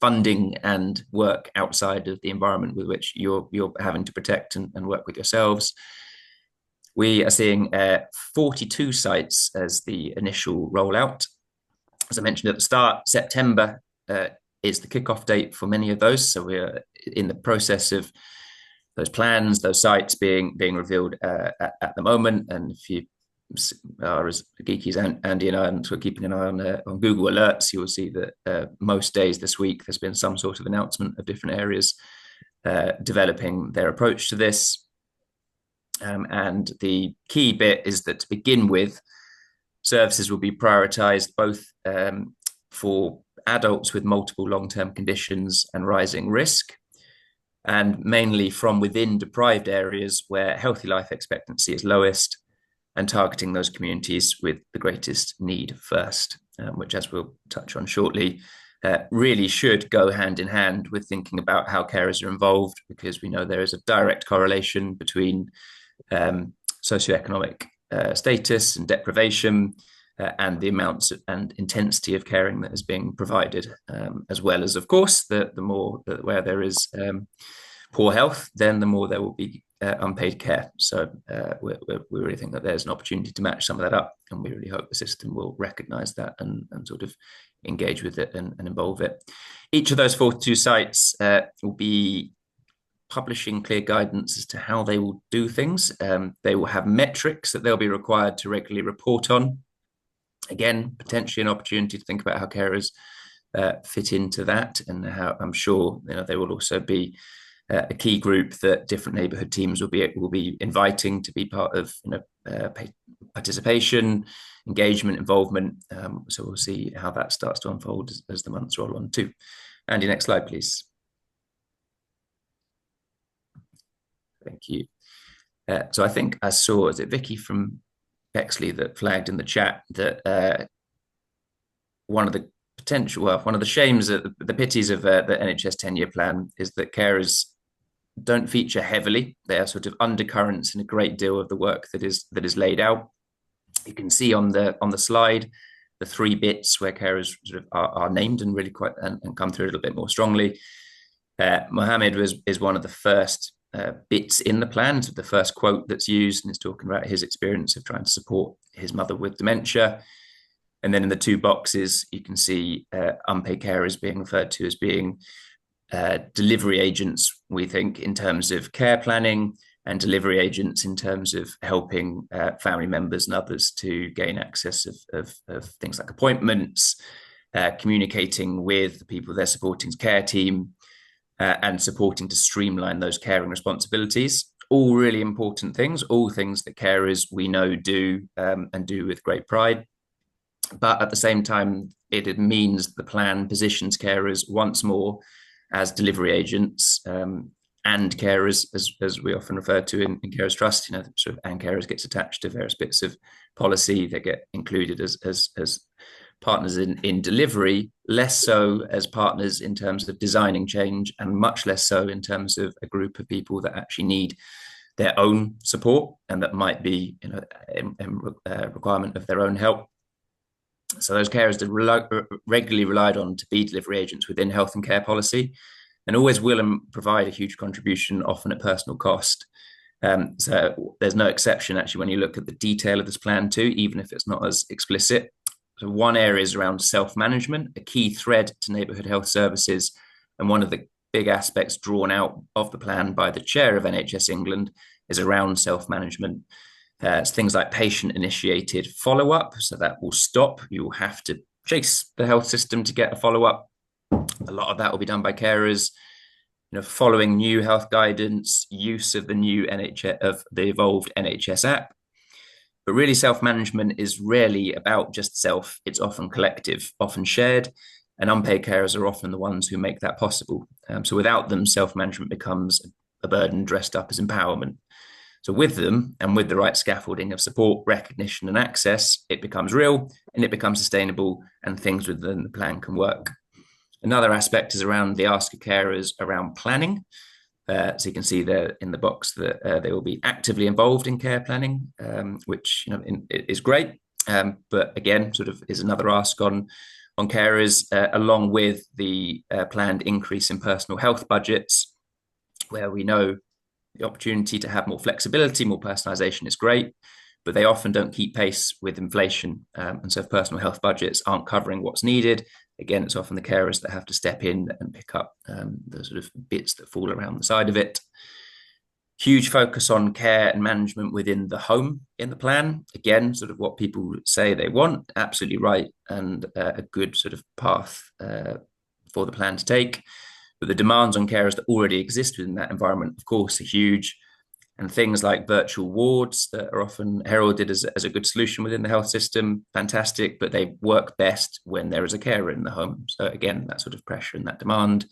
funding and work outside of the environment with which you're having to protect and work with yourselves. We are seeing 42 sites as the initial rollout. As I mentioned at the start, September is the kickoff date for many of those. So we're in the process of those plans, those sites being revealed at the moment. And if you are as geeky as Andy and I, and sort of keeping an eye on Google Alerts, you will see that most days this week there's been some sort of announcement of different areas developing their approach to this. And the key bit is that, to begin with, services will be prioritised both for adults with multiple long-term conditions and rising risk, and mainly from within deprived areas where healthy life expectancy is lowest, and targeting those communities with the greatest need first, which, as we'll touch on shortly, really should go hand in hand with thinking about how carers are involved, because we know there is a direct correlation between socioeconomic status and deprivation and the amounts and intensity of caring that is being provided, as well as, of course, the more where there is poor health, then the more there will be unpaid care. So we really think that there's an opportunity to match some of that up, and we really hope the system will recognise that and sort of engage with it and involve it. Each of those 42 sites will be publishing clear guidance as to how they will do things. They will have metrics that they'll be required to regularly report on. Again, potentially an opportunity to think about how carers fit into that, and how I'm sure they will also be a key group that different neighbourhood teams will be inviting to be part of participation, engagement, involvement. So we'll see how that starts to unfold as the months roll on too. Andy, next slide, please. Thank you. So I think I saw, is it Vicky from Bexley that flagged in the chat that one of the shames, the pities of the NHS 10-year plan is that carers don't feature heavily. They are sort of undercurrents in a great deal of the work that is laid out. You can see on the slide the 3 bits where carers sort of are named and really quite and come through a little bit more strongly. Mohammed is one of the first bits in the plan, so the first quote that's used, and is talking about his experience of trying to support his mother with dementia. And then in the 2 boxes, you can see unpaid carers being referred to as being delivery agents, we think, in terms of care planning, and delivery agents in terms of helping family members and others to gain access of things like appointments, communicating with the people they're supporting's care team, and supporting to streamline those caring responsibilities. All really important things, all things that carers we know do and do with great pride. But at the same time, it means the plan positions carers once more as delivery agents and carers, as we often refer to in Carers Trust. Sort of, and carers gets attached to various bits of policy. They get included as partners in delivery, less so as partners in terms of designing change, and much less so in terms of a group of people that actually need their own support and that might be a requirement of their own help. So those carers are regularly relied on to be delivery agents within health and care policy, and always will provide a huge contribution, often at personal cost. So there's no exception, actually, when you look at the detail of this plan too, even if it's not as explicit. So one area is around self-management, a key thread to neighbourhood health services, and one of the big aspects drawn out of the plan by the chair of NHS England is around self-management. It's things like patient-initiated follow-up, so that will stop. You will have to chase the health system to get a follow-up. A lot of that will be done by carers. Following new health guidance, use of the new the evolved NHS app. But really, self-management is rarely about just self. It's often collective, often shared, and unpaid carers are often the ones who make that possible. So without them, self-management becomes a burden dressed up as empowerment. So with them and with the right scaffolding of support, recognition and access, it becomes real and it becomes sustainable, and things within the plan can work. Another aspect is around the ask of carers around planning. So you can see there in the box that they will be actively involved in care planning, which is great. But again, sort of is another ask on carers, along with the planned increase in personal health budgets, where we know the opportunity to have more flexibility, more personalisation is great, but they often don't keep pace with inflation. And so if personal health budgets aren't covering what's needed, again, it's often the carers that have to step in and pick up the sort of bits that fall around the side of it. Huge focus on care and management within the home in the plan. Again, sort of what people say they want, absolutely right, and a good sort of path for the plan to take. But the demands on carers that already exist within that environment, of course, are huge. And things like virtual wards that are often heralded as a good solution within the health system, fantastic, but they work best when there is a carer in the home. So again, that sort of pressure and that demand.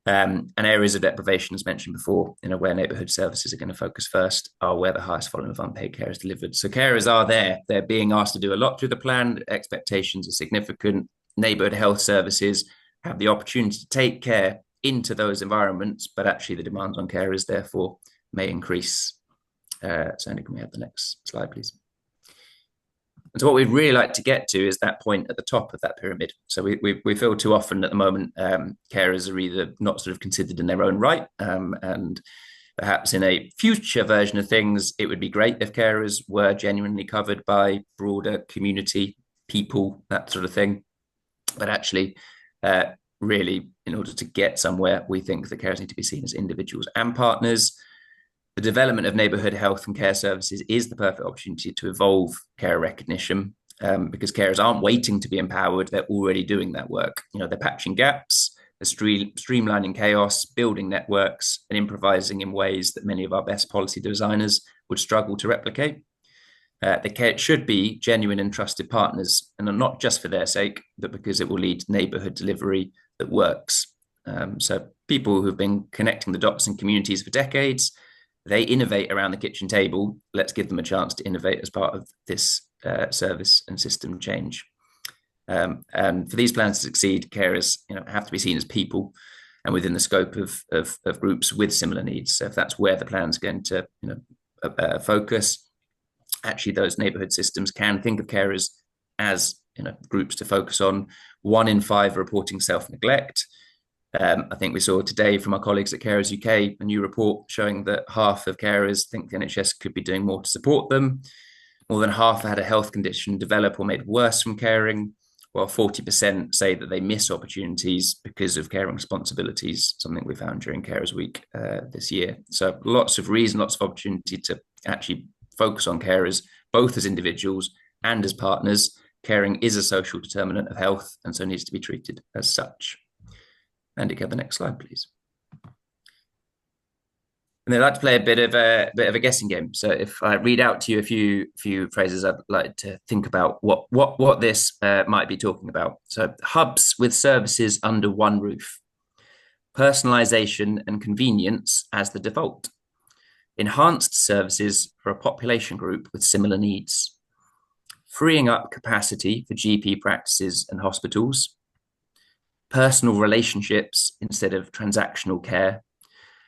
And areas of deprivation, as mentioned before, where neighbourhood services are going to focus first, are where the highest volume of unpaid care is delivered. So carers are there. They're being asked to do a lot through the plan. Expectations are significant. Neighbourhood health services have the opportunity to take care into those environments, but actually the demands on carers, therefore, may increase. So Andy, can we have the next slide, please? And so what we'd really like to get to is that point at the top of that pyramid. So we feel too often at the moment carers are either not sort of considered in their own right, and perhaps in a future version of things, it would be great if carers were genuinely covered by broader community people, that sort of thing. But actually, really, in order to get somewhere, we think that carers need to be seen as individuals and partners. The development of neighbourhood health and care services is the perfect opportunity to evolve care recognition, because carers aren't waiting to be empowered. They're already doing that work. They're patching gaps, they're streamlining chaos, building networks, and improvising in ways that many of our best policy designers would struggle to replicate. The care should be genuine and trusted partners, and not just for their sake, but because it will lead to neighbourhood delivery that works. So people who've been connecting the dots in communities for decades, they innovate around the kitchen table. Let's give them a chance to innovate as part of this service and system change. And for these plans to succeed, carers have to be seen as people and within the scope of groups with similar needs. So if that's where the plan's going to focus, actually those neighbourhood systems can think of carers as groups to focus on. 1 in 5 reporting self-neglect. I think we saw today from our colleagues at Carers UK a new report showing that half of carers think the NHS could be doing more to support them. More than half had a health condition develop or made worse from caring, while 40% say that they miss opportunities because of caring responsibilities, something we found during Carers Week this year. So lots of reason, lots of opportunity to actually focus on carers, both as individuals and as partners. Caring is a social determinant of health and so needs to be treated as such. Andy, can I have the next slide, please? And I'd like to play a bit of a guessing game. So if I read out to you a few phrases, I'd like to think about what this might be talking about. So hubs with services under one roof, personalisation and convenience as the default, enhanced services for a population group with similar needs, freeing up capacity for GP practices and hospitals, personal relationships instead of transactional care,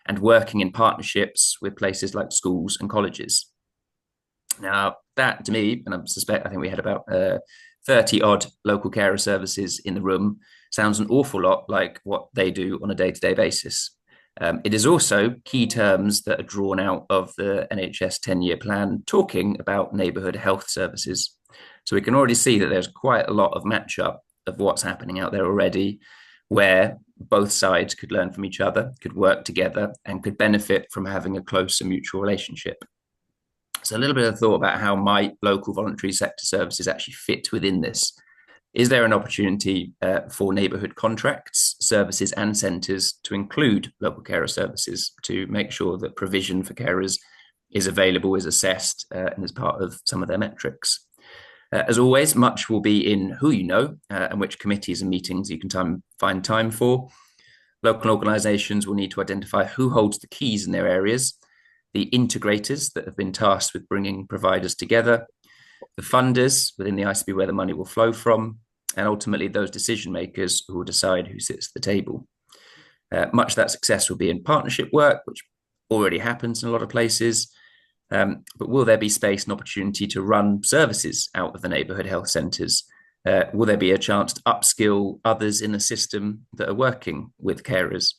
and working in partnerships with places like schools and colleges. Now, that to me, and I think we had about 30 odd local carer services in the room, sounds an awful lot like what they do on a day-to-day basis. It is also key terms that are drawn out of the NHS 10-year plan talking about neighbourhood health services. So we can already see that there's quite a lot of match-up of what's happening out there already, where both sides could learn from each other, could work together, and could benefit from having a closer mutual relationship. So a little bit of thought about how might local voluntary sector services actually fit within this. Is there an opportunity for neighbourhood contracts, services and centres to include local carer services to make sure that provision for carers is available, is assessed, and is part of some of their metrics? As always, much will be in who you know and which committees and meetings you can find time for. Local organisations will need to identify who holds the keys in their areas, the integrators that have been tasked with bringing providers together, the funders within the ICB where the money will flow from, and ultimately those decision makers who will decide who sits at the table. Much of that success will be in partnership work, which already happens in a lot of places. But will there be space and opportunity to run services out of the neighbourhood health centres? Will there be a chance to upskill others in the system that are working with carers?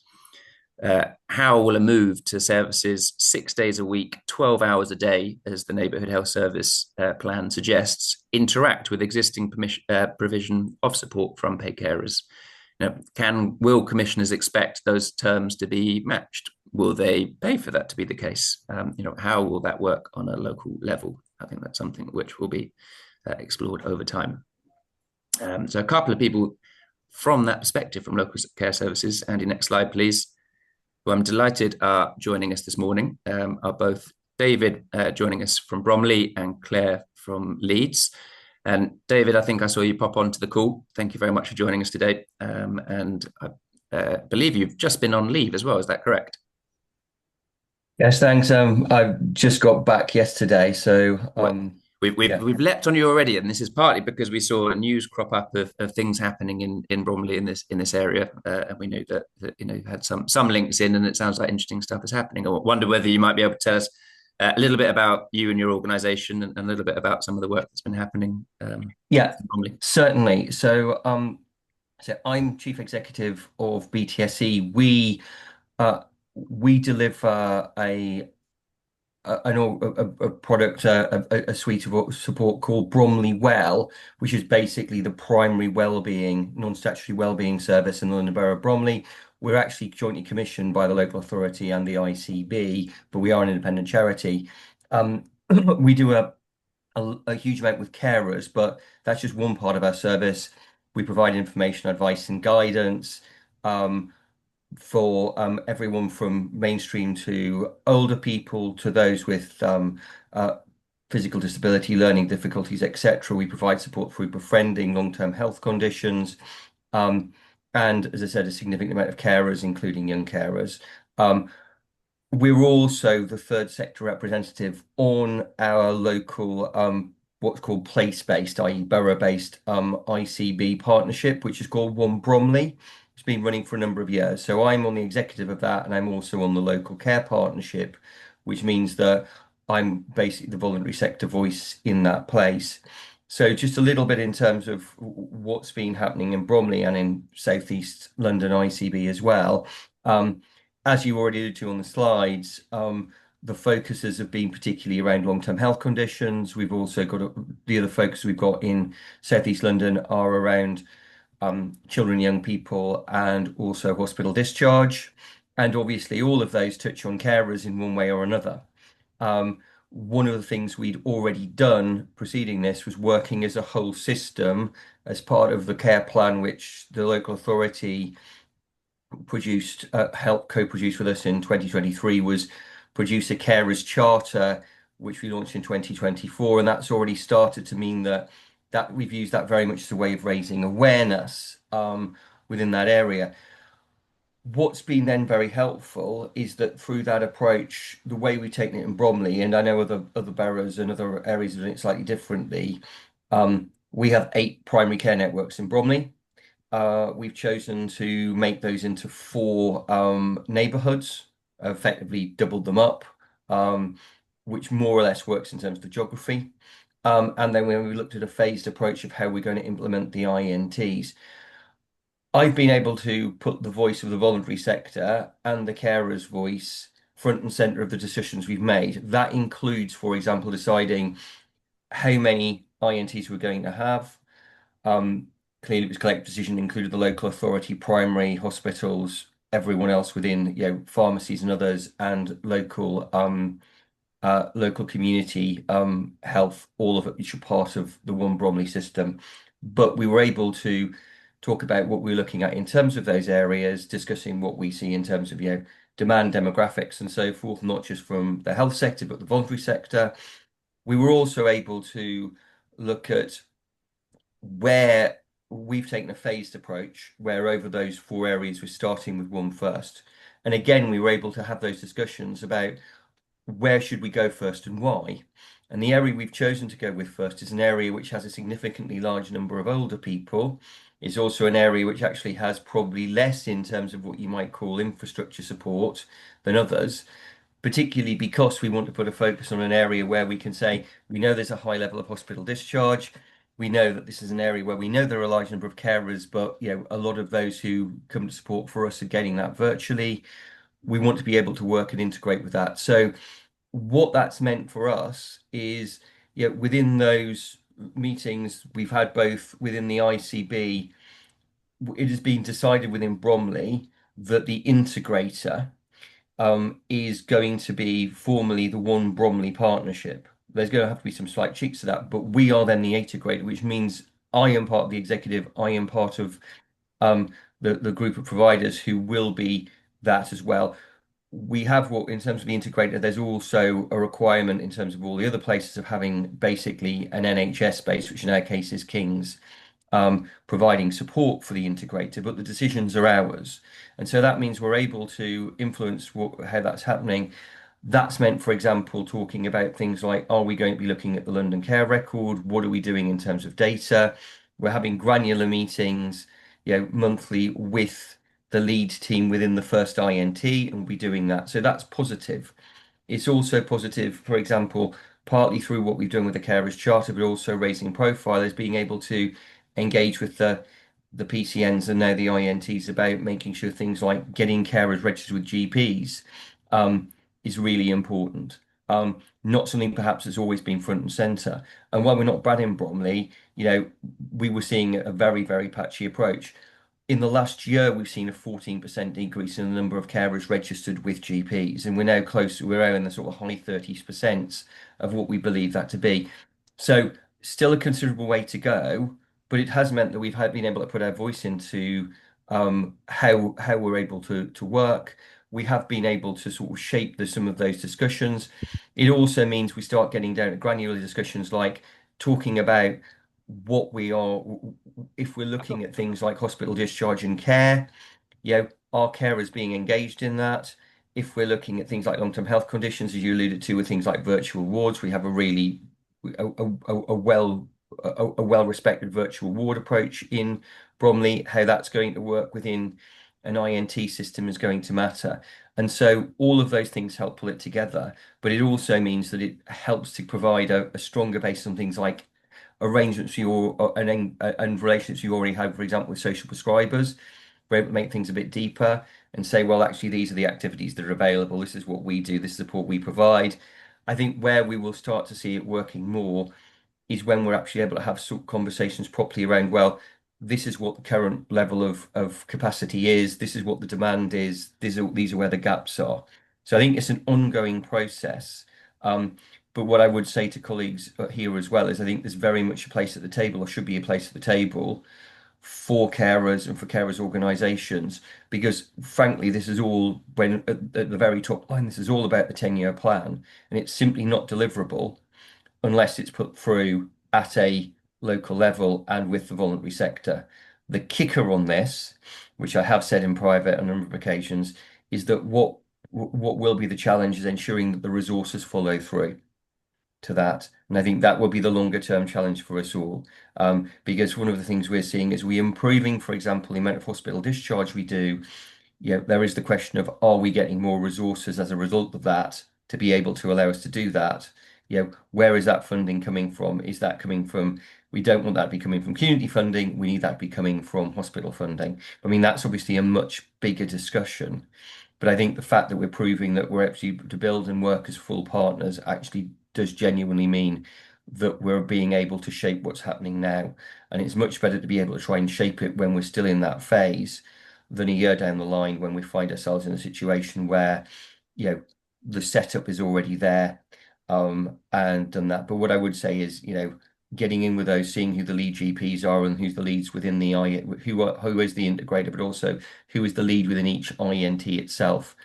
How will a move to services 6 days a week, 12 hours a day, as the neighbourhood health service plan suggests, interact with existing provision of support from paid carers? Will commissioners expect those terms to be matched? Will they pay for that to be the case? How will that work on a local level? I think that's something which will be explored over time. So a couple of people from that perspective, from local care services. Andy, next slide, please. Who I'm delighted are joining us this morning are both David joining us from Bromley and Claire from Leeds. And David, I think I saw you pop onto the call. Thank you very much for joining us today. And I believe you've just been on leave as well. Is that correct? Yes, thanks. I just got back yesterday, so we've leapt on you already, and this is partly because we saw news crop up of things happening in Bromley in this area, and we knew that you've had some links in, and it sounds like interesting stuff is happening. I wonder whether you might be able to tell us a little bit about you and your organisation, and a little bit about some of the work that's been happening. Yeah, certainly. So I'm Chief Executive of BTSE. We deliver a product, a suite of support called Bromley Well, which is basically the primary wellbeing, non-statutory wellbeing service in the London Borough of Bromley. We're actually jointly commissioned by the local authority and the ICB, but we are an independent charity. We do a huge amount with carers, but that's just one part of our service. We provide information, advice, and guidance for everyone from mainstream to older people to those with physical disability, learning difficulties, etc. We provide support through befriending long-term health conditions. And as I said, a significant amount of carers, including young carers. We're also the third sector representative on our local, what's called place-based, i.e. borough-based ICB partnership, which is called One Bromley. It's been running for a number of years. So I'm on the executive of that, and I'm also on the local care partnership, which means that I'm basically the voluntary sector voice in that place. So just a little bit in terms of what's been happening in Bromley and in South East London ICB as well. As you already alluded to on the slides, the focuses have been particularly around long-term health conditions. We've also got the other focus we've got in South East London are around children, young people, and also hospital discharge. And obviously all of those touch on carers in one way or another. One of the things we'd already done preceding this was working as a whole system as part of the care plan, which the local authority produced, helped co-produce with us in 2023, was produce a carers charter, which we launched in 2024. And that's already started to mean that we've used that very much as a way of raising awareness within that area. What's been then very helpful is that through that approach, the way we've taken it in Bromley, and I know other boroughs and other areas have done it slightly differently, we have 8 primary care networks in Bromley. We've chosen to make those into 4 neighbourhoods, effectively doubled them up, which more or less works in terms of the geography. And then when we looked at a phased approach of how we're going to implement the INTs, I've been able to put the voice of the voluntary sector and the carer's voice front and centre of the decisions we've made. That includes, for example, deciding how many INTs we're going to have. Clearly, it was a collective decision, included the local authority, primary hospitals, everyone else within, pharmacies and others, and local community health, all of it, which are part of the One Bromley system. But we were able to talk about what we were looking at in terms of those areas, discussing what we see in terms of demand demographics and so forth, not just from the health sector, but the voluntary sector. We were also able to look at where we've taken a phased approach, where over those 4 areas we're starting with one first. And again, we were able to have those discussions about where should we go first and why? And the area we've chosen to go with first is an area which has a significantly large number of older people. It's also an area which actually has probably less in terms of what you might call infrastructure support than others, particularly because we want to put a focus on an area where we can say, we know there's a high level of hospital discharge. We know that this is an area where we know there are a large number of carers, but a lot of those who come to support for us are getting that virtually. We want to be able to work and integrate with that. So what that's meant for us is, within those meetings we've had both within the ICB, it has been decided within Bromley that the integrator is going to be formally the One Bromley Partnership. There's going to have to be some slight cheeks to that, but we are then the integrator, which means I am part of the executive. I am part of the group of providers who will be that as well. We have what, in terms of the integrator, there's also a requirement in terms of all the other places of having basically an NHS base, which in our case is King's, providing support for the integrator, but the decisions are ours. And so that means we're able to influence how that's happening. That's meant, for example, talking about things like, are we going to be looking at the London Care Record? What are we doing in terms of data? We're having granular meetings, monthly with the lead team within the first INT, and we'll be doing that. So that's positive. It's also positive, for example, partly through what we've done with the Carers Charter, but also raising profile is being able to engage with the PCNs and now the INTs about making sure things like getting carers registered with GPs is really important. Not something perhaps that's always been front and centre. And while we're not bad in Bromley, we were seeing a very, very patchy approach. In the last year, we've seen a 14% decrease in the number of carers registered with GPs, and we're now in the sort of high 30s% of what we believe that to be. So still a considerable way to go, but it has meant that we've been able to put our voice into how we're able to work. We have been able to sort of shape some of those discussions. It also means we start getting down to granular discussions like talking about what we are, if we're looking at things like hospital discharge and care, are carers being engaged in that? If we're looking at things like long-term health conditions, as you alluded to, with things like virtual wards, we have a really well-respected virtual ward approach in Bromley. How that's going to work within an INT system is going to matter. And so all of those things help pull it together, but it also means that it helps to provide a stronger base on things like arrangements and relationships you already have, for example, with social prescribers. We're able to make things a bit deeper and say, well, actually, these are the activities that are available. This is what we do. This is the support we provide. I think where we will start to see it working more is when we're actually able to have conversations properly around, well, this is what the current level of capacity is. This is what the demand is. These are where the gaps are. So I think it's an ongoing process. But what I would say to colleagues here as well is I think there's very much a place at the table, or should be a place at the table, for carers and for carers organisations, because frankly, this is all, when at the very top line, this is all about the 10-year plan, and it's simply not deliverable unless it's put through at a local level and with the voluntary sector. The kicker on this, which I have said in private on a number of occasions, is that what will be the challenge is ensuring that the resources follow through to that. And I think that will be the longer term challenge for us all. Because one of the things we're seeing is we improving, for example, the amount of hospital discharge we do. There is the question of, are we getting more resources as a result of that to be able to allow us to do that? Where is that funding coming from? Is that coming from, we don't want that to be coming from community funding. We need that to be coming from hospital funding. I mean, that's obviously a much bigger discussion. But I think the fact that we're proving that we're actually to build and work as full partners actually does genuinely mean that we're being able to shape what's happening now. And it's much better to be able to try and shape it when we're still in that phase than a year down the line when we find ourselves in a situation where, the setup is already there and done that. But what I would say is, getting in with those, seeing who the lead GPs are and who's the leads within the who is the integrator, but also who is the lead within each INT itself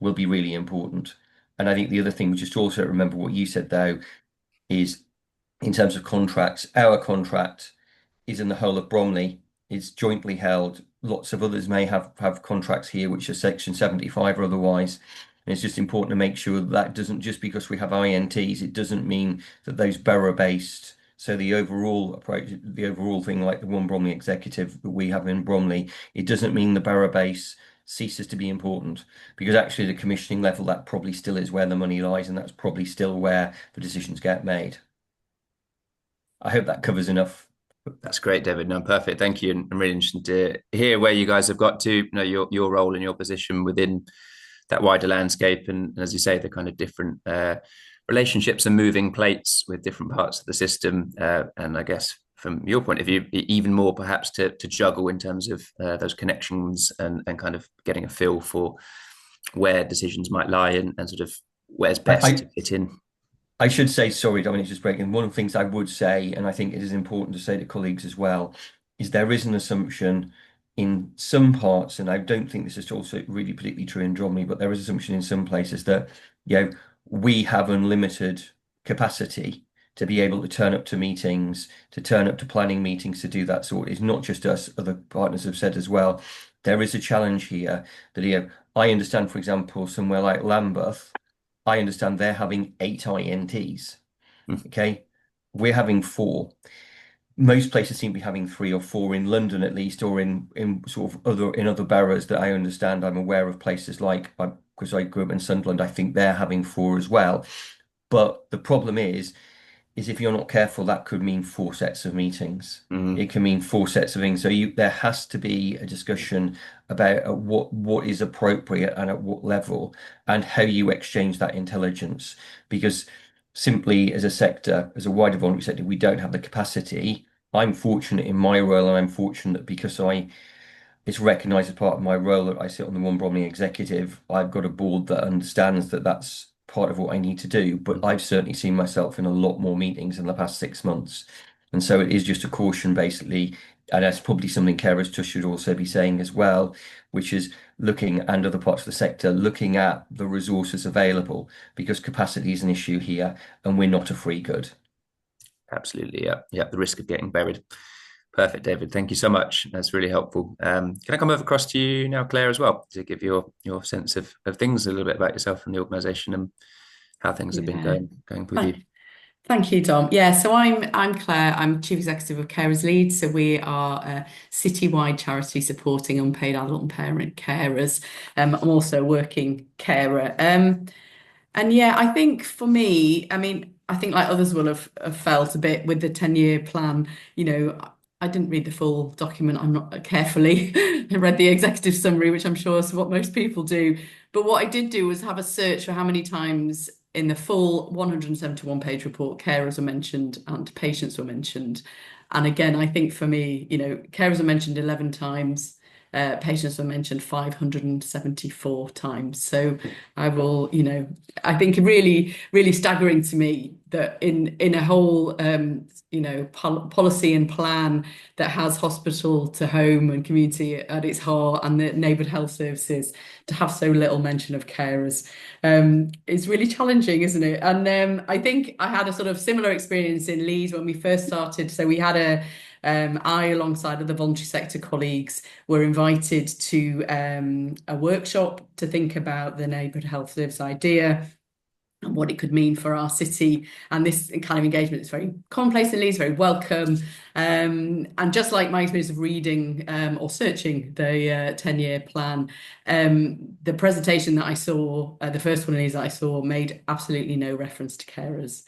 will be really important. And I think the other thing, just also remember what you said though, is in terms of contracts, our contract is in the whole of Bromley. It's jointly held. Lots of others may have contracts here, which are Section 75 or otherwise. And it's just important to make sure that doesn't, just because we have INTs, it doesn't mean that those borough-based, so the overall approach, the overall thing like the One Bromley Executive that we have in Bromley, it doesn't mean the borough base ceases to be important, because actually the commissioning level, that probably still is where the money lies, and that's probably still where the decisions get made. I hope that covers enough. That's great, David. No, perfect. Thank you. And I'm really interested to hear where you guys have got to, you know, your role and your position within that wider landscape. And as you say, the kind of different relationships and moving plates with different parts of the system. And I guess from your point of view, even more perhaps to juggle in terms of those connections and kind of getting a feel for where decisions might lie and sort of where's best to fit in. I should say, sorry, Dominic, just breaking. One of the things I would say, and I think it is important to say to colleagues as well, is there is an assumption in some parts, and I don't think this is also really particularly true in Bromley, but there is an assumption in some places that, you know, we have unlimited capacity to be able to turn up to meetings, to turn up to planning meetings, to do that sort. It's not just us, other partners have said as well. There is a challenge here that, you know, I understand, for example, somewhere like Lambeth, I understand they're having 8 INTs. Okay, we're having 4. Most places seem to be having 3 or 4 in London at least, or in sort of other boroughs that I understand. I'm aware of places like, because I grew up in Sunderland, I think they're having 4 as well. But the problem is if you're not careful, that could mean 4 sets of meetings. It can mean 4 sets of things. So there has to be a discussion about what is appropriate and at what level, and how you exchange that intelligence. Because simply as a sector, as a wider voluntary sector, we don't have the capacity. I'm fortunate in my role, and I'm fortunate because it's recognised as part of my role that I sit on the One Bromley Executive. I've got a board that understands that that's part of what I need to do, but I've certainly seen myself in a lot more meetings in the past 6 months. And so it is just a caution, basically, and that's probably something carers trust should also be saying as well, which is looking, and other parts of the sector, looking at the resources available, because capacity is an issue here, and we're not a free good. Absolutely, yeah. The risk of getting buried. Perfect, David. Thank you so much. That's really helpful. Can I come over across to you now, Claire, as well, to give your sense of things, a little bit about yourself and the organisation and how things have been going with you. Thank you, Dom. Yeah, so I'm Claire. I'm Chief Executive of Carers Leeds. So we are a citywide charity supporting unpaid adult and parent carers. I'm also a working carer. And yeah, I think for me, I mean, I think like others will have felt a bit with the 10-year plan, you know, I didn't read the full document. I'm not carefully. I read the executive summary, which I'm sure is what most people do. But what I did do was have a search for how many times in the full 171-page report carers were mentioned and patients were mentioned. And again, I think for me, you know, carers were mentioned 11 times. Patients were mentioned 574 times. So I will, you know, I think really, really staggering to me that in a whole, you know, policy and plan that has hospital to home and community at its heart, and the neighbourhood health services, to have so little mention of carers is really challenging, isn't it? And I think I had a sort of similar experience in Leeds when we first started. So we had I, alongside other voluntary sector colleagues, were invited to a workshop to think about the neighbourhood health service idea and what it could mean for our city. And this kind of engagement is very commonplace in Leeds, very welcome. And just like my experience of reading or searching the 10-year plan, the presentation that I saw, the first one of these that I saw, made absolutely no reference to carers.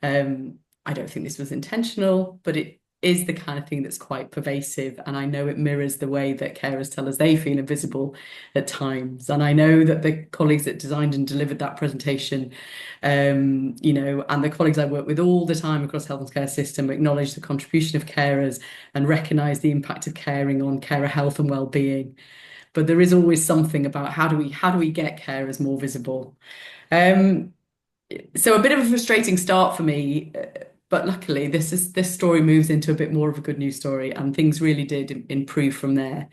I don't think this was intentional, but it is the kind of thing that's quite pervasive, and I know it mirrors the way that carers tell us they feel invisible at times. And I know that the colleagues that designed and delivered that presentation, you know, and the colleagues I work with all the time across the health and care system acknowledge the contribution of carers and recognise the impact of caring on carer health and well-being. But there is always something about how do we get carers more visible. So a bit of a frustrating start for me. But luckily, this story moves into a bit more of a good news story, and things really did improve from there.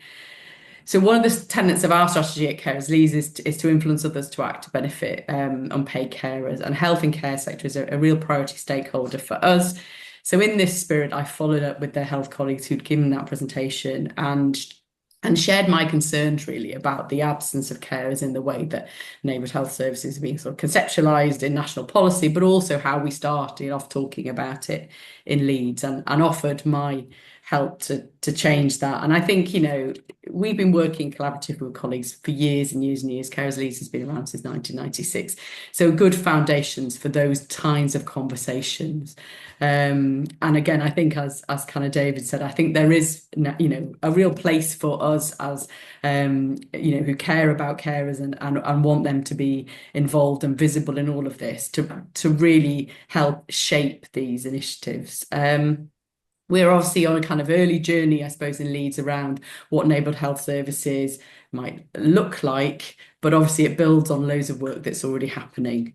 So one of the tenets of our strategy at Carers Leeds is to influence others to act to benefit unpaid carers, and health and care sector is a real priority stakeholder for us. So in this spirit, I followed up with their health colleagues who'd given that presentation and and shared my concerns really about the absence of carers in the way that neighbourhood health services are being sort of conceptualised in national policy, but also how we started off talking about it in Leeds, and offered my help to change that. And I think, you know, we've been working collaboratively with colleagues for years and years and years. Carers Leeds has been around since 1996. So good foundations for those kinds of conversations. And again, I think as kind of David said, I think there is, you know, a real place for us as, you know, who care about carers and want them to be involved and visible in all of this to really help shape these initiatives. We're obviously on a kind of early journey, I suppose, in Leeds around what neighbourhood health services might look like, but obviously it builds on loads of work that's already happening.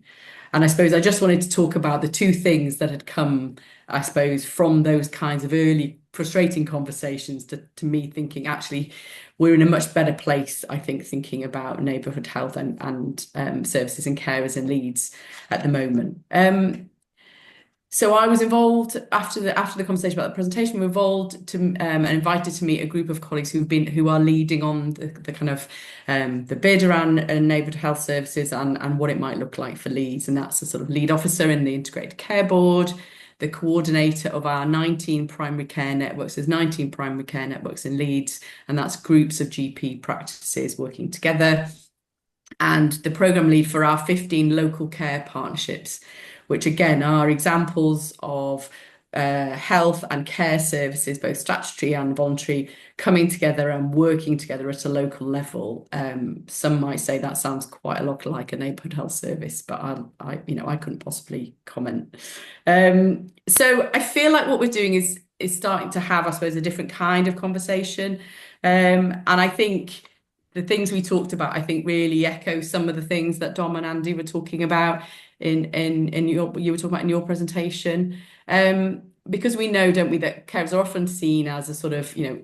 And I suppose I just wanted to talk about the two things that had come, I suppose, from those kinds of early frustrating conversations to me thinking, actually, we're in a much better place, I think, thinking about neighbourhood health and services and carers in Leeds at the moment. So I was involved after the conversation about the presentation. We were involved to and invited to meet a group of colleagues who are leading on the kind of the bid around neighbourhood health services and what it might look like for Leeds. And that's a sort of lead officer in the Integrated Care Board, the coordinator of our 19 primary care networks. There's 19 primary care networks in Leeds, and that's groups of GP practices working together. And the programme lead for our 15 local care partnerships, which again are examples of health and care services, both statutory and voluntary, coming together and working together at a local level. Some might say that sounds quite a lot like a neighbourhood health service, but I couldn't possibly comment. So I feel like what we're doing is starting to have, I suppose, a different kind of conversation. And I think the things we talked about, I think, really echo some of the things that Dom and Andy were talking about you were talking about in your presentation. Because we know, don't we, that carers are often seen as a sort of, you know,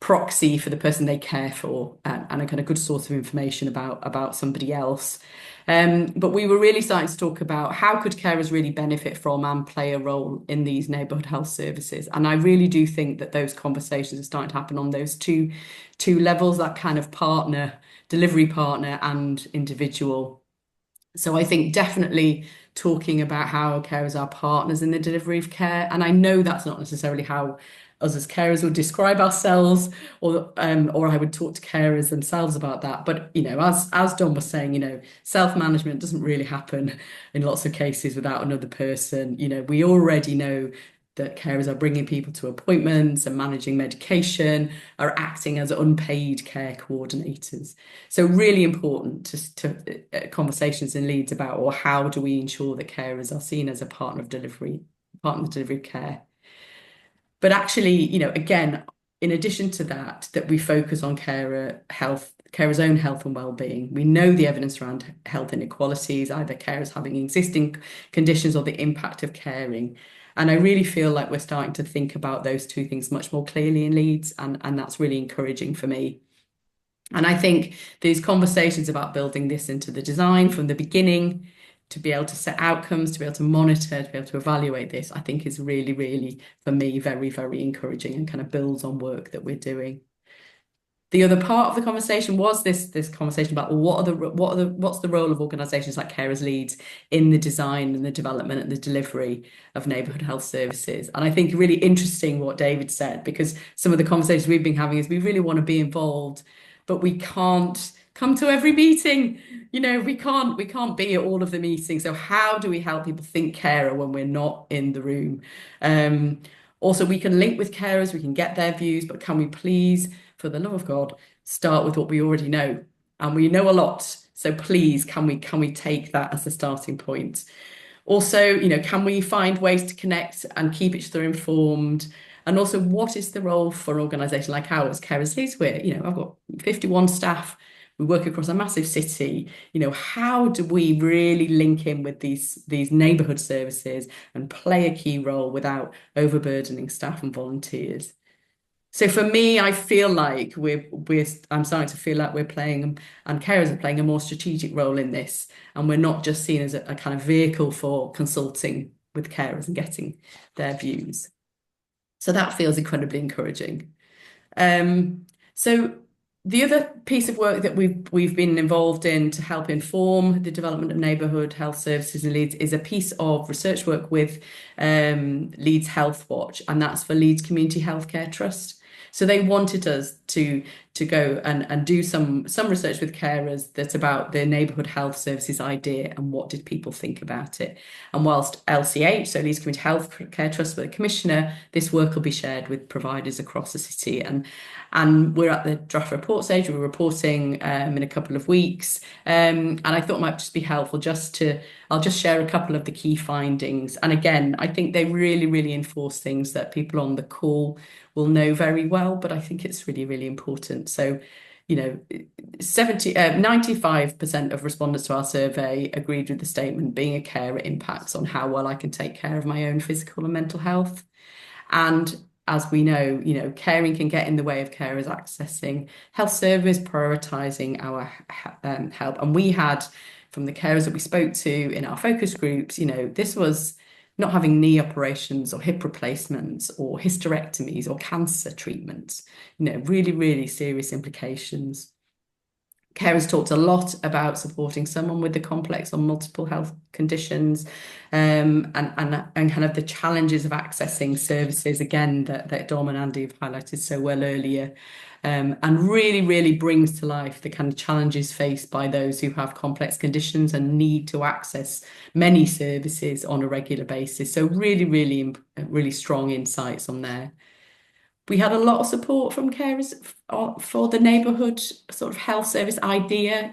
proxy for the person they care for, and a kind of good source of information about somebody else. But we were really starting to talk about how could carers really benefit from and play a role in these neighbourhood health services. And I really do think that those conversations are starting to happen on those two levels, that kind of delivery partner and individual. So I think definitely talking about how carers are partners in the delivery of care. And I know that's not necessarily how us as carers would describe ourselves, or I would talk to carers themselves about that. But, you know, as Don was saying, you know, self-management doesn't really happen in lots of cases without another person. You know, we already know that carers are bringing people to appointments and managing medication, are acting as unpaid care coordinators. So really important to conversations in Leeds about, or how do we ensure that carers are seen as a partner of delivery care. But actually, you know, again, in addition to that we focus on carers' own health and well-being. We know the evidence around health inequalities, either carers having existing conditions or the impact of caring. And I really feel like we're starting to think about those two things much more clearly in Leeds, and that's really encouraging for me. And I think these conversations about building this into the design from the beginning, to be able to set outcomes, to be able to monitor, to be able to evaluate this, I think is really, really, for me, very, very encouraging, and kind of builds on work that we're doing. The other part of the conversation was this conversation about what's the role of organisations like Carers Leeds in the design and the development and the delivery of neighbourhood health services. And I think really interesting what David said, because some of the conversations we've been having is we really want to be involved, but we can't come to every meeting. You know, we can't be at all of the meetings. So how do we help people think carer when we're not in the room? Also, we can link with carers, we can get their views, but can we please, for the love of God, start with what we already know? And we know a lot. So please, can we take that as a starting point? Also, you know, can we find ways to connect and keep each other informed? And also, what is the role for an organisation like ours, Carers Leeds, where, you know, I've got 51 staff, we work across a massive city. You know, how do we really link in with these neighbourhood services and play a key role without overburdening staff and volunteers? So for me, I feel like I'm starting to feel like we're playing, and carers are playing, a more strategic role in this, and we're not just seen as a kind of vehicle for consulting with carers and getting their views. So that feels incredibly encouraging. So The other piece of work that we've been involved in to help inform the development of neighbourhood health services in Leeds is a piece of research work with Leeds Health Watch, and that's for Leeds Community Healthcare Trust. So they wanted us to go and do some research with carers that's about the neighbourhood health services idea and what did people think about it. And whilst LCH, so Leeds Community Healthcare Trust, with the commissioner, this work will be shared with providers across the city. And we're at the draft report stage. We're reporting in a couple of weeks. And I thought it might just be helpful I'll just share a couple of the key findings. And again, I think they really, really enforce things that people on the call will know very well, but I think it's really, really important. So, 95% of respondents to our survey agreed with the statement, being a carer impacts on how well I can take care of my own physical and mental health. And as we know, caring can get in the way of carers accessing health service, prioritising our help. And we had, from the carers that we spoke to in our focus groups, this was not having knee operations or hip replacements or hysterectomies or cancer treatments, really, really serious implications. Carers talked a lot about supporting someone with the complex or multiple health conditions, and kind of the challenges of accessing services, again, that Dom and Andy have highlighted so well earlier, and really, really brings to life the kind of challenges faced by those who have complex conditions and need to access many services on a regular basis. So really, really, really strong insights on there. We had a lot of support from carers for the neighbourhood sort of health service idea,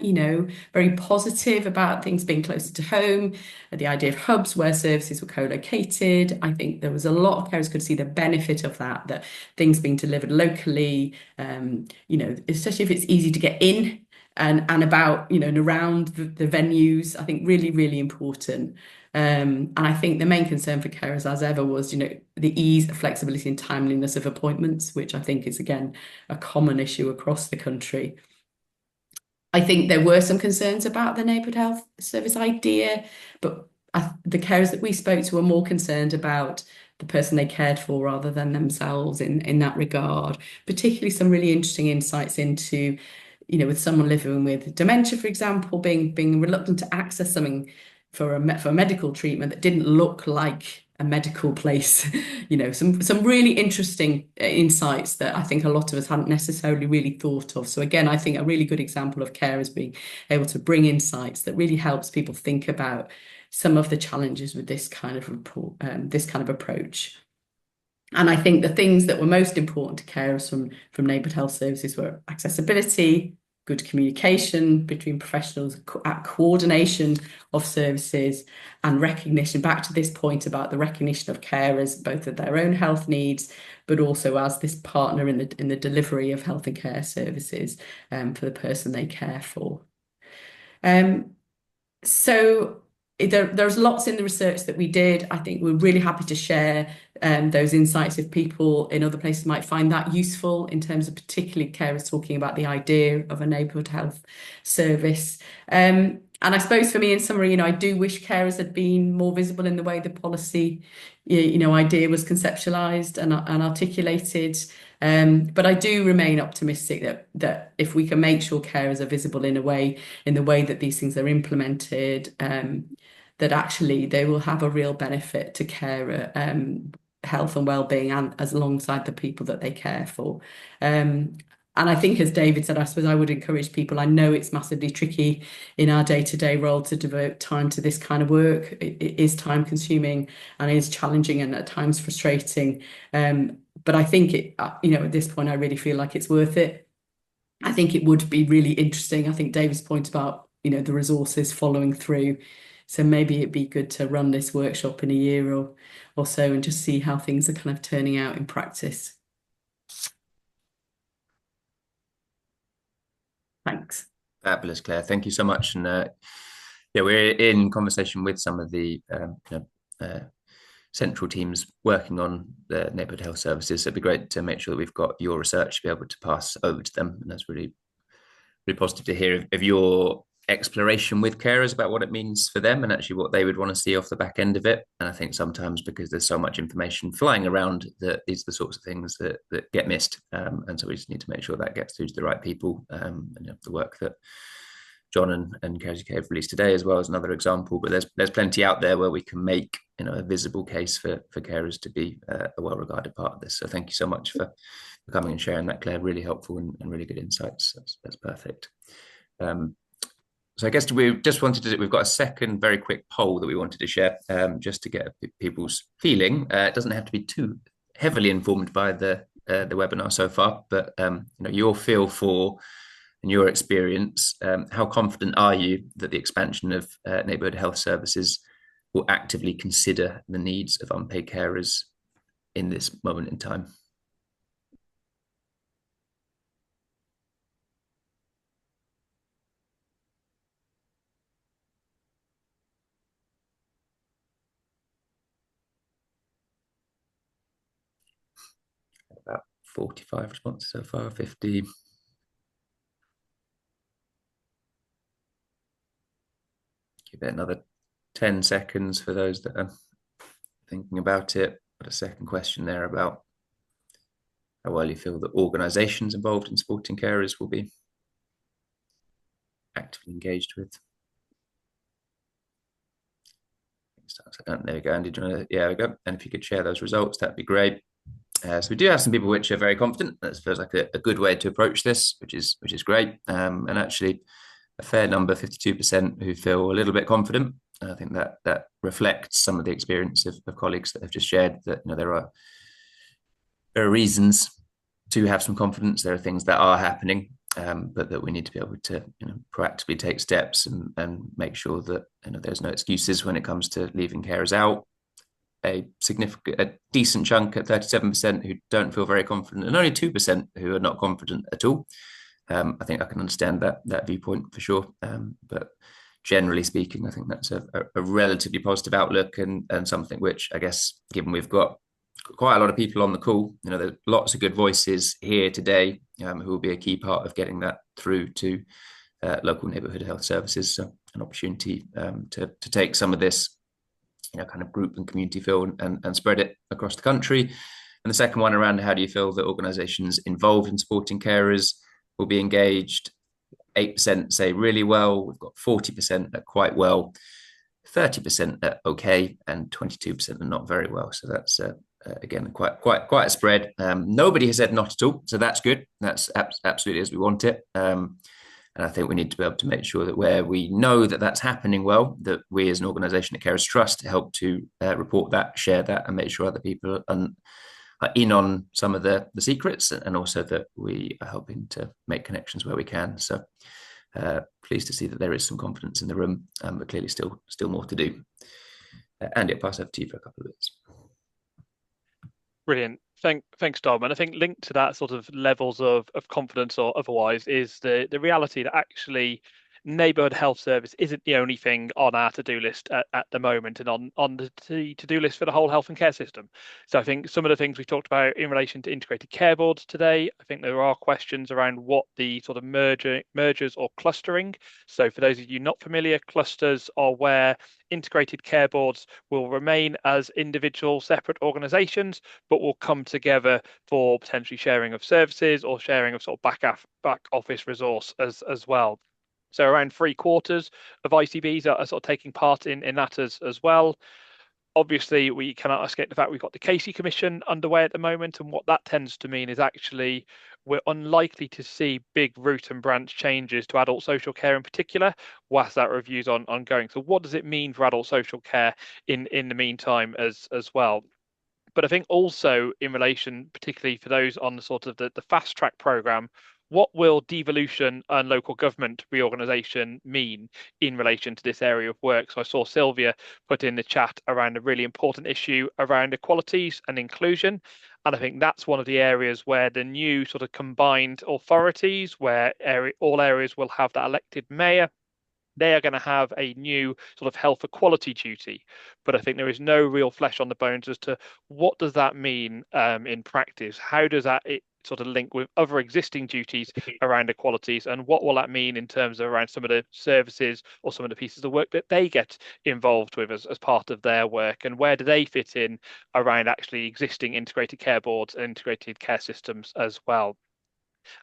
very positive about things being closer to home, the idea of hubs where services were co-located. I think there was a lot of carers could see the benefit of that things being delivered locally, especially if it's easy to get in and about, and around the venues. I think really, really important. And I think the main concern for carers, as ever, was, the ease, the flexibility and timeliness of appointments, which I think is, again, a common issue across the country. I think there were some concerns about the neighbourhood health service idea, but the carers that we spoke to were more concerned about the person they cared for rather than themselves in that regard. Particularly some really interesting insights into, with someone living with dementia, for example, being reluctant to access something for a medical treatment that didn't look like a medical place. Some really interesting insights that I think a lot of us hadn't necessarily really thought of. So again, I think a really good example of carers being able to bring insights that really helps people think about some of the challenges with this kind of approach. And I think the things that were most important to carers from neighbourhood health services were accessibility, good communication between professionals, coordination of services, and recognition, back to this point about the recognition of carers, both of their own health needs, but also as this partner in the delivery of health and care services for the person they care for. So there's lots in the research that we did. I think we're really happy to share those insights if people in other places might find that useful, in terms of particularly carers talking about the idea of a neighbourhood health service. And I suppose for me, in summary, I do wish carers had been more visible in the way the policy, idea was conceptualised and articulated. But I do remain optimistic that if we can make sure carers are visible in the way that these things are implemented, that actually they will have a real benefit to carer health and well-being, and as alongside the people that they care for. And I think, as David said, I suppose I would encourage people. I know it's massively tricky in our day-to-day role to devote time to this kind of work. It is time-consuming and it is challenging and at times frustrating. But I think at this point, I really feel like it's worth it. I think it would be really interesting. I think David's point about, the resources following through. So maybe it'd be good to run this workshop in a year or so and just see how things are kind of turning out in practice. Thanks. Fabulous, Claire. Thank you so much. And we're in conversation with some of the central teams working on the neighbourhood health services. So it'd be great to make sure that we've got your research to be able to pass over to them. And that's really, really positive to hear of your exploration with carers about what it means for them and actually what they would want to see off the back end of it. And I think sometimes because there's so much information flying around, that these are the sorts of things that get missed. And so we just need to make sure that gets through to the right people. And the work that John and Carers UK have released today as well is another example. But there's plenty out there where we can make a visible case for carers to be a well-regarded part of this. So thank you so much for coming and sharing that, Claire. Really helpful and really good insights. That's perfect. So I guess we just wanted to, we've got a second very quick poll that we wanted to share, just to get people's feeling. It doesn't have to be too heavily informed by the webinar so far, but your feel for and your experience, how confident are you that the expansion of neighbourhood health services will actively consider the needs of unpaid carers in this moment in time? About 45 responses so far, 50. Give it another 10 seconds for those that are thinking about it. Got a second question there about how well you feel that organisations involved in supporting carers will be actively engaged with. There we go, Andy. Yeah, we go. And if you could share those results, that'd be great. So we do have some people which are very confident. That feels like a good way to approach this, which is great. And actually, a fair number, 52%, who feel a little bit confident. And I think that reflects some of the experience of colleagues that have just shared that there are reasons to have some confidence. There are things that are happening, but that we need to be able to proactively take steps and make sure that there's no excuses when it comes to leaving carers out. A decent chunk at 37% who don't feel very confident, and only 2% who are not confident at all. I think I can understand that viewpoint for sure. But generally speaking, I think that's a relatively positive outlook and something which, I guess, given we've got quite a lot of people on the call, there's lots of good voices here today, who will be a key part of getting that through to local neighbourhood health services. So an opportunity to take some of this kind of group and community feel and spread it across the country. And the second one around how do you feel that organisations involved in supporting carers will be engaged? 8% say really well. We've got 40% that quite well, 30% that okay, and 22% are not very well. So that's again quite a spread. Nobody has said not at all, so that's good. That's absolutely as we want it. And I think we need to be able to make sure that where we know that that's happening well, that we as an organisation at Carers Trust help to report that, share that, and make sure other people are in on some of the secrets, and also that we are helping to make connections where we can. So pleased to see that there is some confidence in the room, but clearly still more to do. Andy, I'll pass over to you for a couple of minutes. Brilliant. Thanks, Dom. And I think linked to that sort of levels of confidence or otherwise is the reality that actually neighbourhood health service isn't the only thing on our to-do list at the moment and on the to-do list for the whole health and care system. So I think some of the things we talked about in relation to integrated care boards today, I think there are questions around what the sort of mergers or clustering. So for those of you not familiar, clusters are where integrated care boards will remain as individual separate organisations, but will come together for potentially sharing of services or sharing of sort of back office resource as well. So around 3/4 of ICBs are sort of taking part in that as well. Obviously, we cannot escape the fact we've got the Casey Commission underway at the moment, and what that tends to mean is actually we're unlikely to see big root and branch changes to adult social care in particular, whilst that review's ongoing. So what does it mean for adult social care in the meantime as well? But I think also in relation, particularly for those on the sort of the fast track programme, what will devolution and local government reorganisation mean in relation to this area of work? So I saw Sylvia put in the chat around a really important issue around equalities and inclusion. And I think that's one of the areas where the new sort of combined authorities, where all areas will have that elected mayor, they are going to have a new sort of health equality duty. But I think there is no real flesh on the bones as to what does that mean in practice? How does that sort of link with other existing duties around equalities, and what will that mean in terms of around some of the services or some of the pieces of work that they get involved with as part of their work, and where do they fit in around actually existing integrated care boards and integrated care systems as well.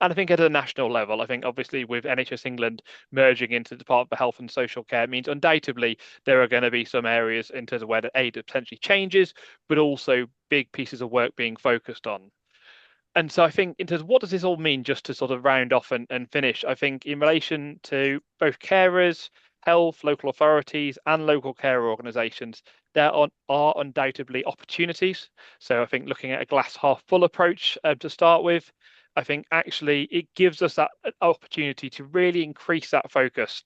And I think at a national level, I think obviously with NHS England merging into the Department for Health and Social Care means undoubtedly there are going to be some areas in terms of where the aid potentially changes, but also big pieces of work being focused on. And so I think in terms of what does this all mean, just to sort of round off and finish, I think in relation to both carers, health, local authorities and local care organisations, there are undoubtedly opportunities. So I think looking at a glass half full approach to start with, I think actually it gives us that opportunity to really increase that focus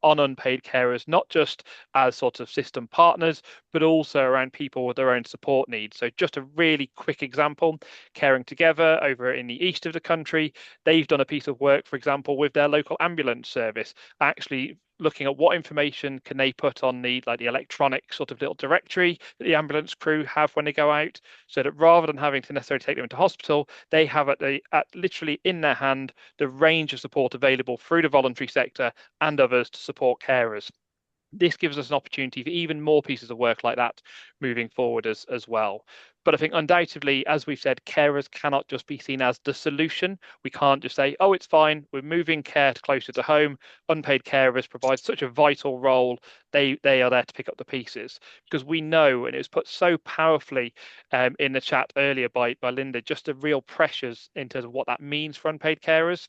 on unpaid carers, not just as sort of system partners, but also around people with their own support needs. So just a really quick example, Caring Together over in the east of the country, they've done a piece of work, for example, with their local ambulance service, actually looking at what information can they put on the electronic sort of little directory that the ambulance crew have when they go out, so that rather than having to necessarily take them into hospital, they have at literally in their hand the range of support available through the voluntary sector and others to support carers. This gives us an opportunity for even more pieces of work like that moving forward as well. But I think undoubtedly, as we've said, carers cannot just be seen as the solution. We can't just say, oh, it's fine, we're moving care closer to home. Unpaid carers provide such a vital role. They are there to pick up the pieces, because we know, and it was put so powerfully in the chat earlier by Linda, just the real pressures in terms of what that means for unpaid carers.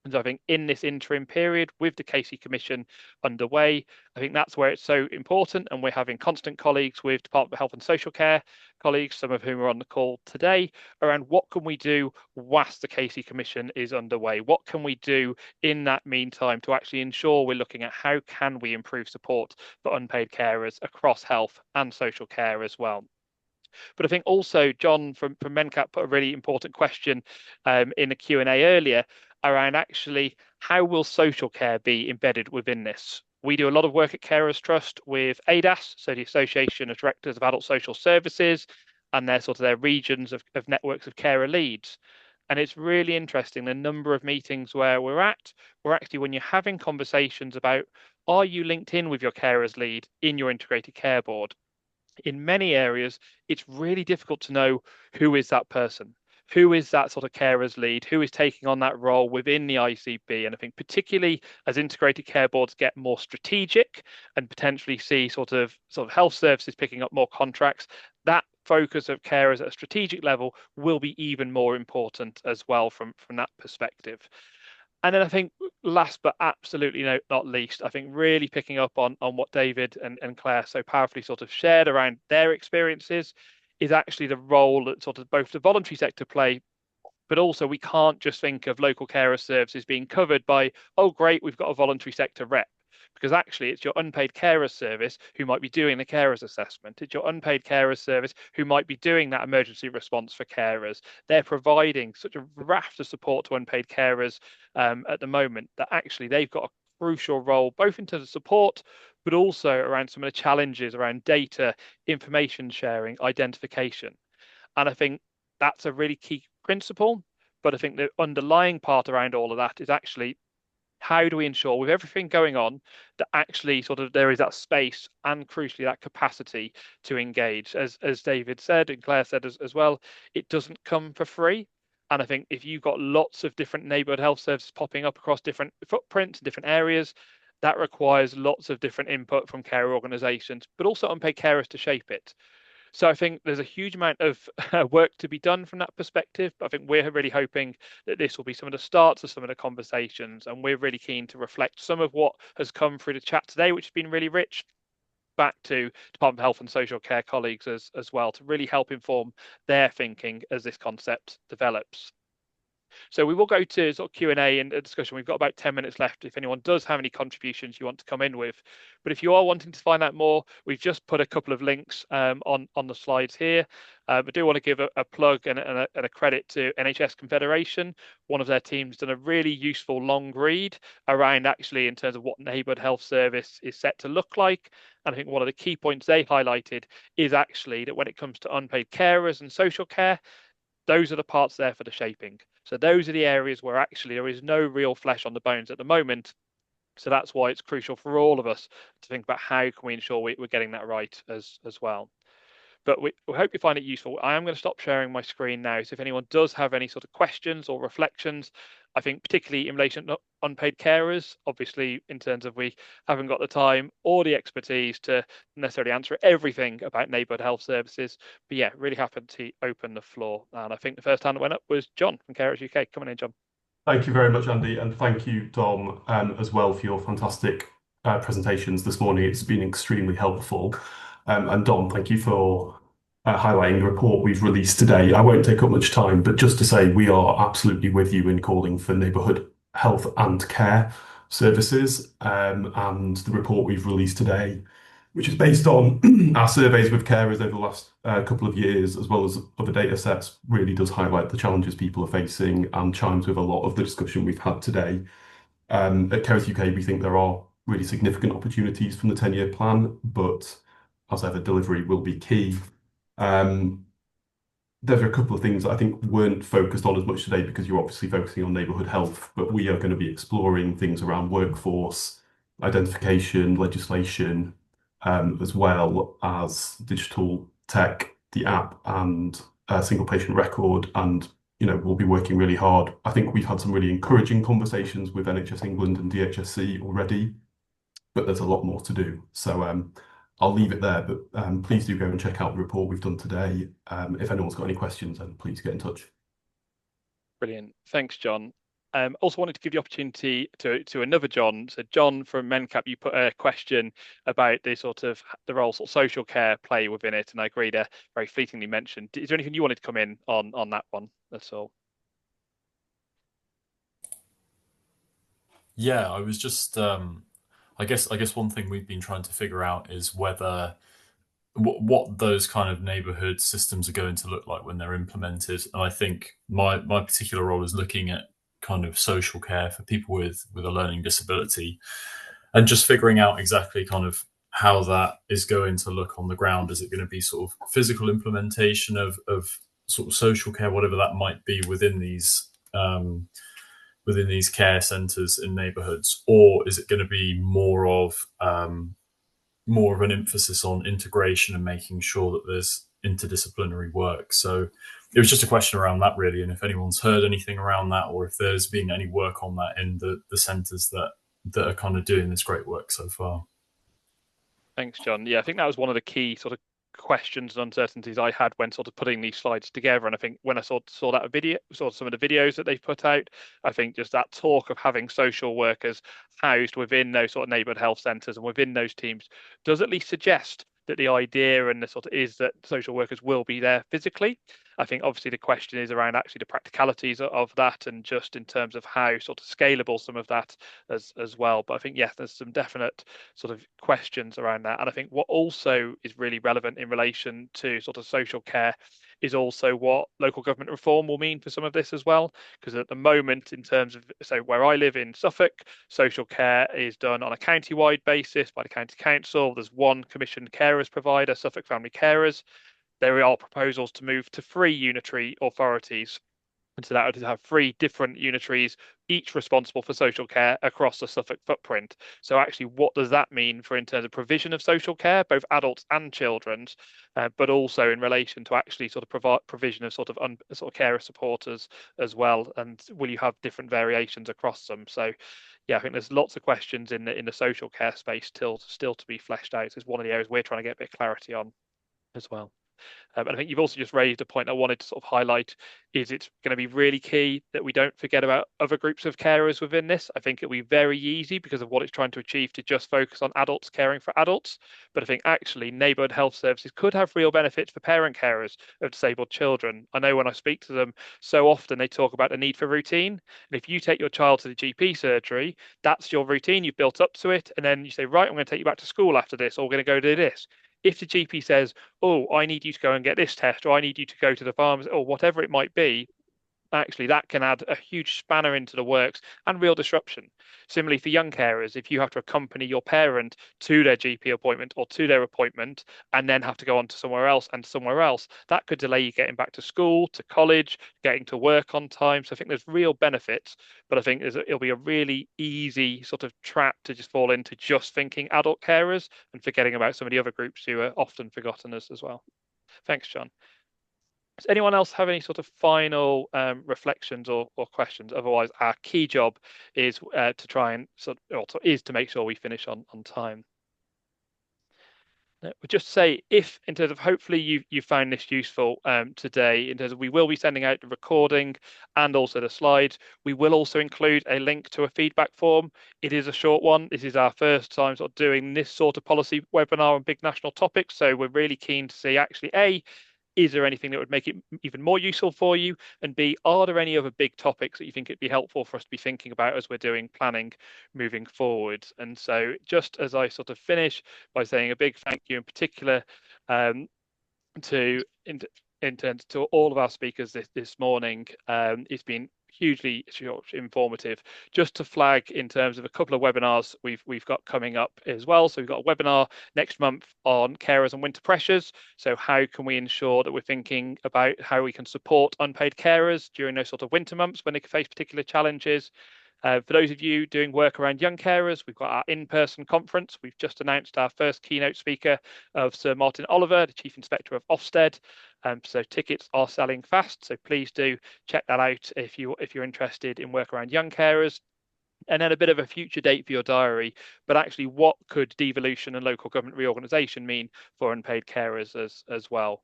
And so I think in this interim period with the Casey Commission underway, I think that's where it's so important. And we're having constant colleagues with Department of Health and Social Care colleagues, some of whom are on the call today, around what can we do whilst the Casey Commission is underway? What can we do in that meantime to actually ensure we're looking at how can we improve support for unpaid carers across health and social care as well? But I think also John from MenCap put a really important question in the Q&A earlier around actually how will social care be embedded within this? We do a lot of work at Carers Trust with ADAS, so the Association of Directors of Adult Social Services, and their regions of networks of carer leads. And it's really interesting the number of meetings where we're actually, when you're having conversations about, are you linked in with your carers lead in your integrated care board? In many areas, it's really difficult to know who is that person, who is that sort of carers lead, who is taking on that role within the ICB. And I think particularly as integrated care boards get more strategic and potentially see sort of health services picking up more contracts, that focus of carers at a strategic level will be even more important as well from that perspective. And then I think last but absolutely not least, I think really picking up on what David and Claire so powerfully sort of shared around their experiences is actually the role that sort of both the voluntary sector play, but also we can't just think of local carer services being covered by, oh, great, we've got a voluntary sector rep. Because actually it's your unpaid carer service who might be doing the carers assessment. It's your unpaid carer service who might be doing that emergency response for carers. They're providing such a raft of support to unpaid carers at the moment that actually they've got a crucial role, both in terms of support, but also around some of the challenges around data, information sharing, identification. And I think that's a really key principle. But I think the underlying part around all of that is actually, how do we ensure with everything going on that actually sort of there is that space and crucially that capacity to engage? As David said and Claire said as well, it doesn't come for free. And I think if you've got lots of different neighbourhood health services popping up across different footprints, different areas, that requires lots of different input from care organisations, but also unpaid carers to shape it. So I think there's a huge amount of work to be done from that perspective. But I think we're really hoping that this will be some of the starts of some of the conversations. And we're really keen to reflect some of what has come through the chat today, which has been really rich, back to Department of Health and Social Care colleagues as well, to really help inform their thinking as this concept develops. So we will go to sort of Q&A and a discussion. We've got about 10 minutes left if anyone does have any contributions you want to come in with. But if you are wanting to find out more, we've just put a couple of links on the slides here. I do want to give a plug and a credit to NHS Confederation. One of their teams done a really useful long read around actually in terms of what neighbourhood health service is set to look like. And I think one of the key points they highlighted is actually that when it comes to unpaid carers and social care, those are the parts there for the shaping. So those are the areas where actually there is no real flesh on the bones at the moment. So that's why it's crucial for all of us to think about how can we ensure we're getting that right as well. But we hope you find it useful. I am going to stop sharing my screen now. So if anyone does have any sort of questions or reflections, I think particularly in relation to unpaid carers, obviously in terms of we haven't got the time or the expertise to necessarily answer everything about neighbourhood health services. But yeah, really happy to open the floor. And I think the first hand that went up was John from Carers UK. Come on in, John. Thank you very much, Andy, and thank you, Dom, as well for your fantastic presentations this morning. It's been extremely helpful. And Dom, thank you for highlighting the report we've released today. I won't take up much time, but just to say we are absolutely with you in calling for neighbourhood health and care services. And the report we've released today, which is based on our surveys with carers over the last couple of years, as well as other data sets, really does highlight the challenges people are facing and chimes with a lot of the discussion we've had today. At Carers UK, we think there are really significant opportunities from the 10-year plan, but as ever, delivery will be key. There are a couple of things that I think weren't focused on as much today because you're obviously focusing on neighbourhood health, but we are going to be exploring things around workforce, identification, legislation, as well as digital tech, the app, and a single patient record. And, we'll be working really hard. I think we've had some really encouraging conversations with NHS England and DHSC already, but there's a lot more to do. So I'll leave it there, but please do go and check out the report we've done today. If anyone's got any questions, then please get in touch. Brilliant. Thanks, John. Also wanted to give the opportunity to another John. So John from MenCap, you put a question about the role social care play within it, and I agree there very fleetingly mentioned. Is there anything you wanted to come in on that one? That's all. Yeah, I was just I guess one thing we've been trying to figure out is whether what those kind of neighborhood systems are going to look like when they're implemented. And I think my particular role is looking at kind of social care for people with a learning disability and just figuring out exactly kind of how that is going to look on the ground. Is it going to be sort of physical implementation of sort of social care, whatever that might be within these care centres in neighbourhoods, or is it going to be more of an emphasis on integration and making sure that there's interdisciplinary work? So it was just a question around that, really, and if anyone's heard anything around that, or if there's been any work on that in the centres that are kind of doing this great work so far. Thanks, John. Yeah, I think that was one of the key sort of questions and uncertainties I had when sort of putting these slides together. And I think when I saw that video, saw some of the videos that they've put out, I think just that talk of having social workers housed within those sort of neighbourhood health centres and within those teams does at least suggest that the idea and the sort of is that social workers will be there physically. I think obviously the question is around actually the practicalities of that and just in terms of how sort of scalable some of that as well. But I think, yes, there's some definite sort of questions around that. And I think what also is really relevant in relation to sort of social care is also what local government reform will mean for some of this as well. Because at the moment, in terms of, so where I live in Suffolk, social care is done on a county-wide basis by the county council. There's one commissioned carers provider, Suffolk Family Carers. There are proposals to move to 3 unitary authorities. And so that would have 3 different unitaries, each responsible for social care across the Suffolk footprint. So actually, what does that mean for in terms of provision of social care, both adults and children's, but also in relation to actually sort of provision of sort of carer supporters as well? And will you have different variations across them? So yeah, I think there's lots of questions in the social care space still to be fleshed out. It's one of the areas we're trying to get a bit of clarity on as well. And I think you've also just raised a point I wanted to sort of highlight is it's going to be really key that we don't forget about other groups of carers within this. I think it'll be very easy because of what it's trying to achieve to just focus on adults caring for adults. But I think actually neighbourhood health services could have real benefits for parent carers of disabled children. I know when I speak to them, so often they talk about the need for routine. And if you take your child to the GP surgery, that's your routine. You've built up to it. And then you say, right, I'm going to take you back to school after this, or we're going to go do this. If the GP says, oh, I need you to go and get this test, or I need you to go to the pharmacy, or whatever it might be, actually that can add a huge spanner into the works and real disruption. Similarly, for young carers, if you have to accompany your parent to their GP appointment or to their appointment and then have to go on to somewhere else and somewhere else, that could delay you getting back to school, to college, getting to work on time. So I think there's real benefits, but I think it'll be a really easy sort of trap to just fall into just thinking adult carers and forgetting about some of the other groups who are often forgotten as well. Thanks, John. Does anyone else have any sort of final reflections or questions? Otherwise, our key job is to try and is to make sure we finish on time. We'll just say, if in terms of hopefully you found this useful today, in terms of we will be sending out the recording and also the slides. We will also include a link to a feedback form. It is a short one. This is our first time sort of doing this sort of policy webinar on big national topics. So we're really keen to see actually, is there anything that would make it even more useful for you? And B, are there any other big topics that you think it'd be helpful for us to be thinking about as we're doing planning moving forward? And so just as I sort of finish by saying a big thank you in particular to all of our speakers this morning. It's been hugely informative. Just to flag in terms of a couple of webinars we've got coming up as well. So we've got a webinar next month on carers and winter pressures. So how can we ensure that we're thinking about how we can support unpaid carers during those sort of winter months when they face particular challenges? For those of you doing work around young carers, we've got our in-person conference. We've just announced our first keynote speaker of Sir Martin Oliver, the Chief Inspector of Ofsted. So tickets are selling fast. So please do check that out if you're interested in work around young carers. And then a bit of a future date for your diary, but actually what could devolution and local government reorganisation mean for unpaid carers as well?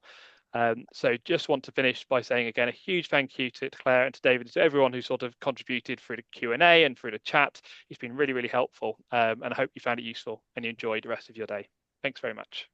So just want to finish by saying again a huge thank you to Claire and to David, to everyone who sort of contributed through the Q&A and through the chat. It's been really, really helpful, and I hope you found it useful and you enjoyed the rest of your day. Thanks very much.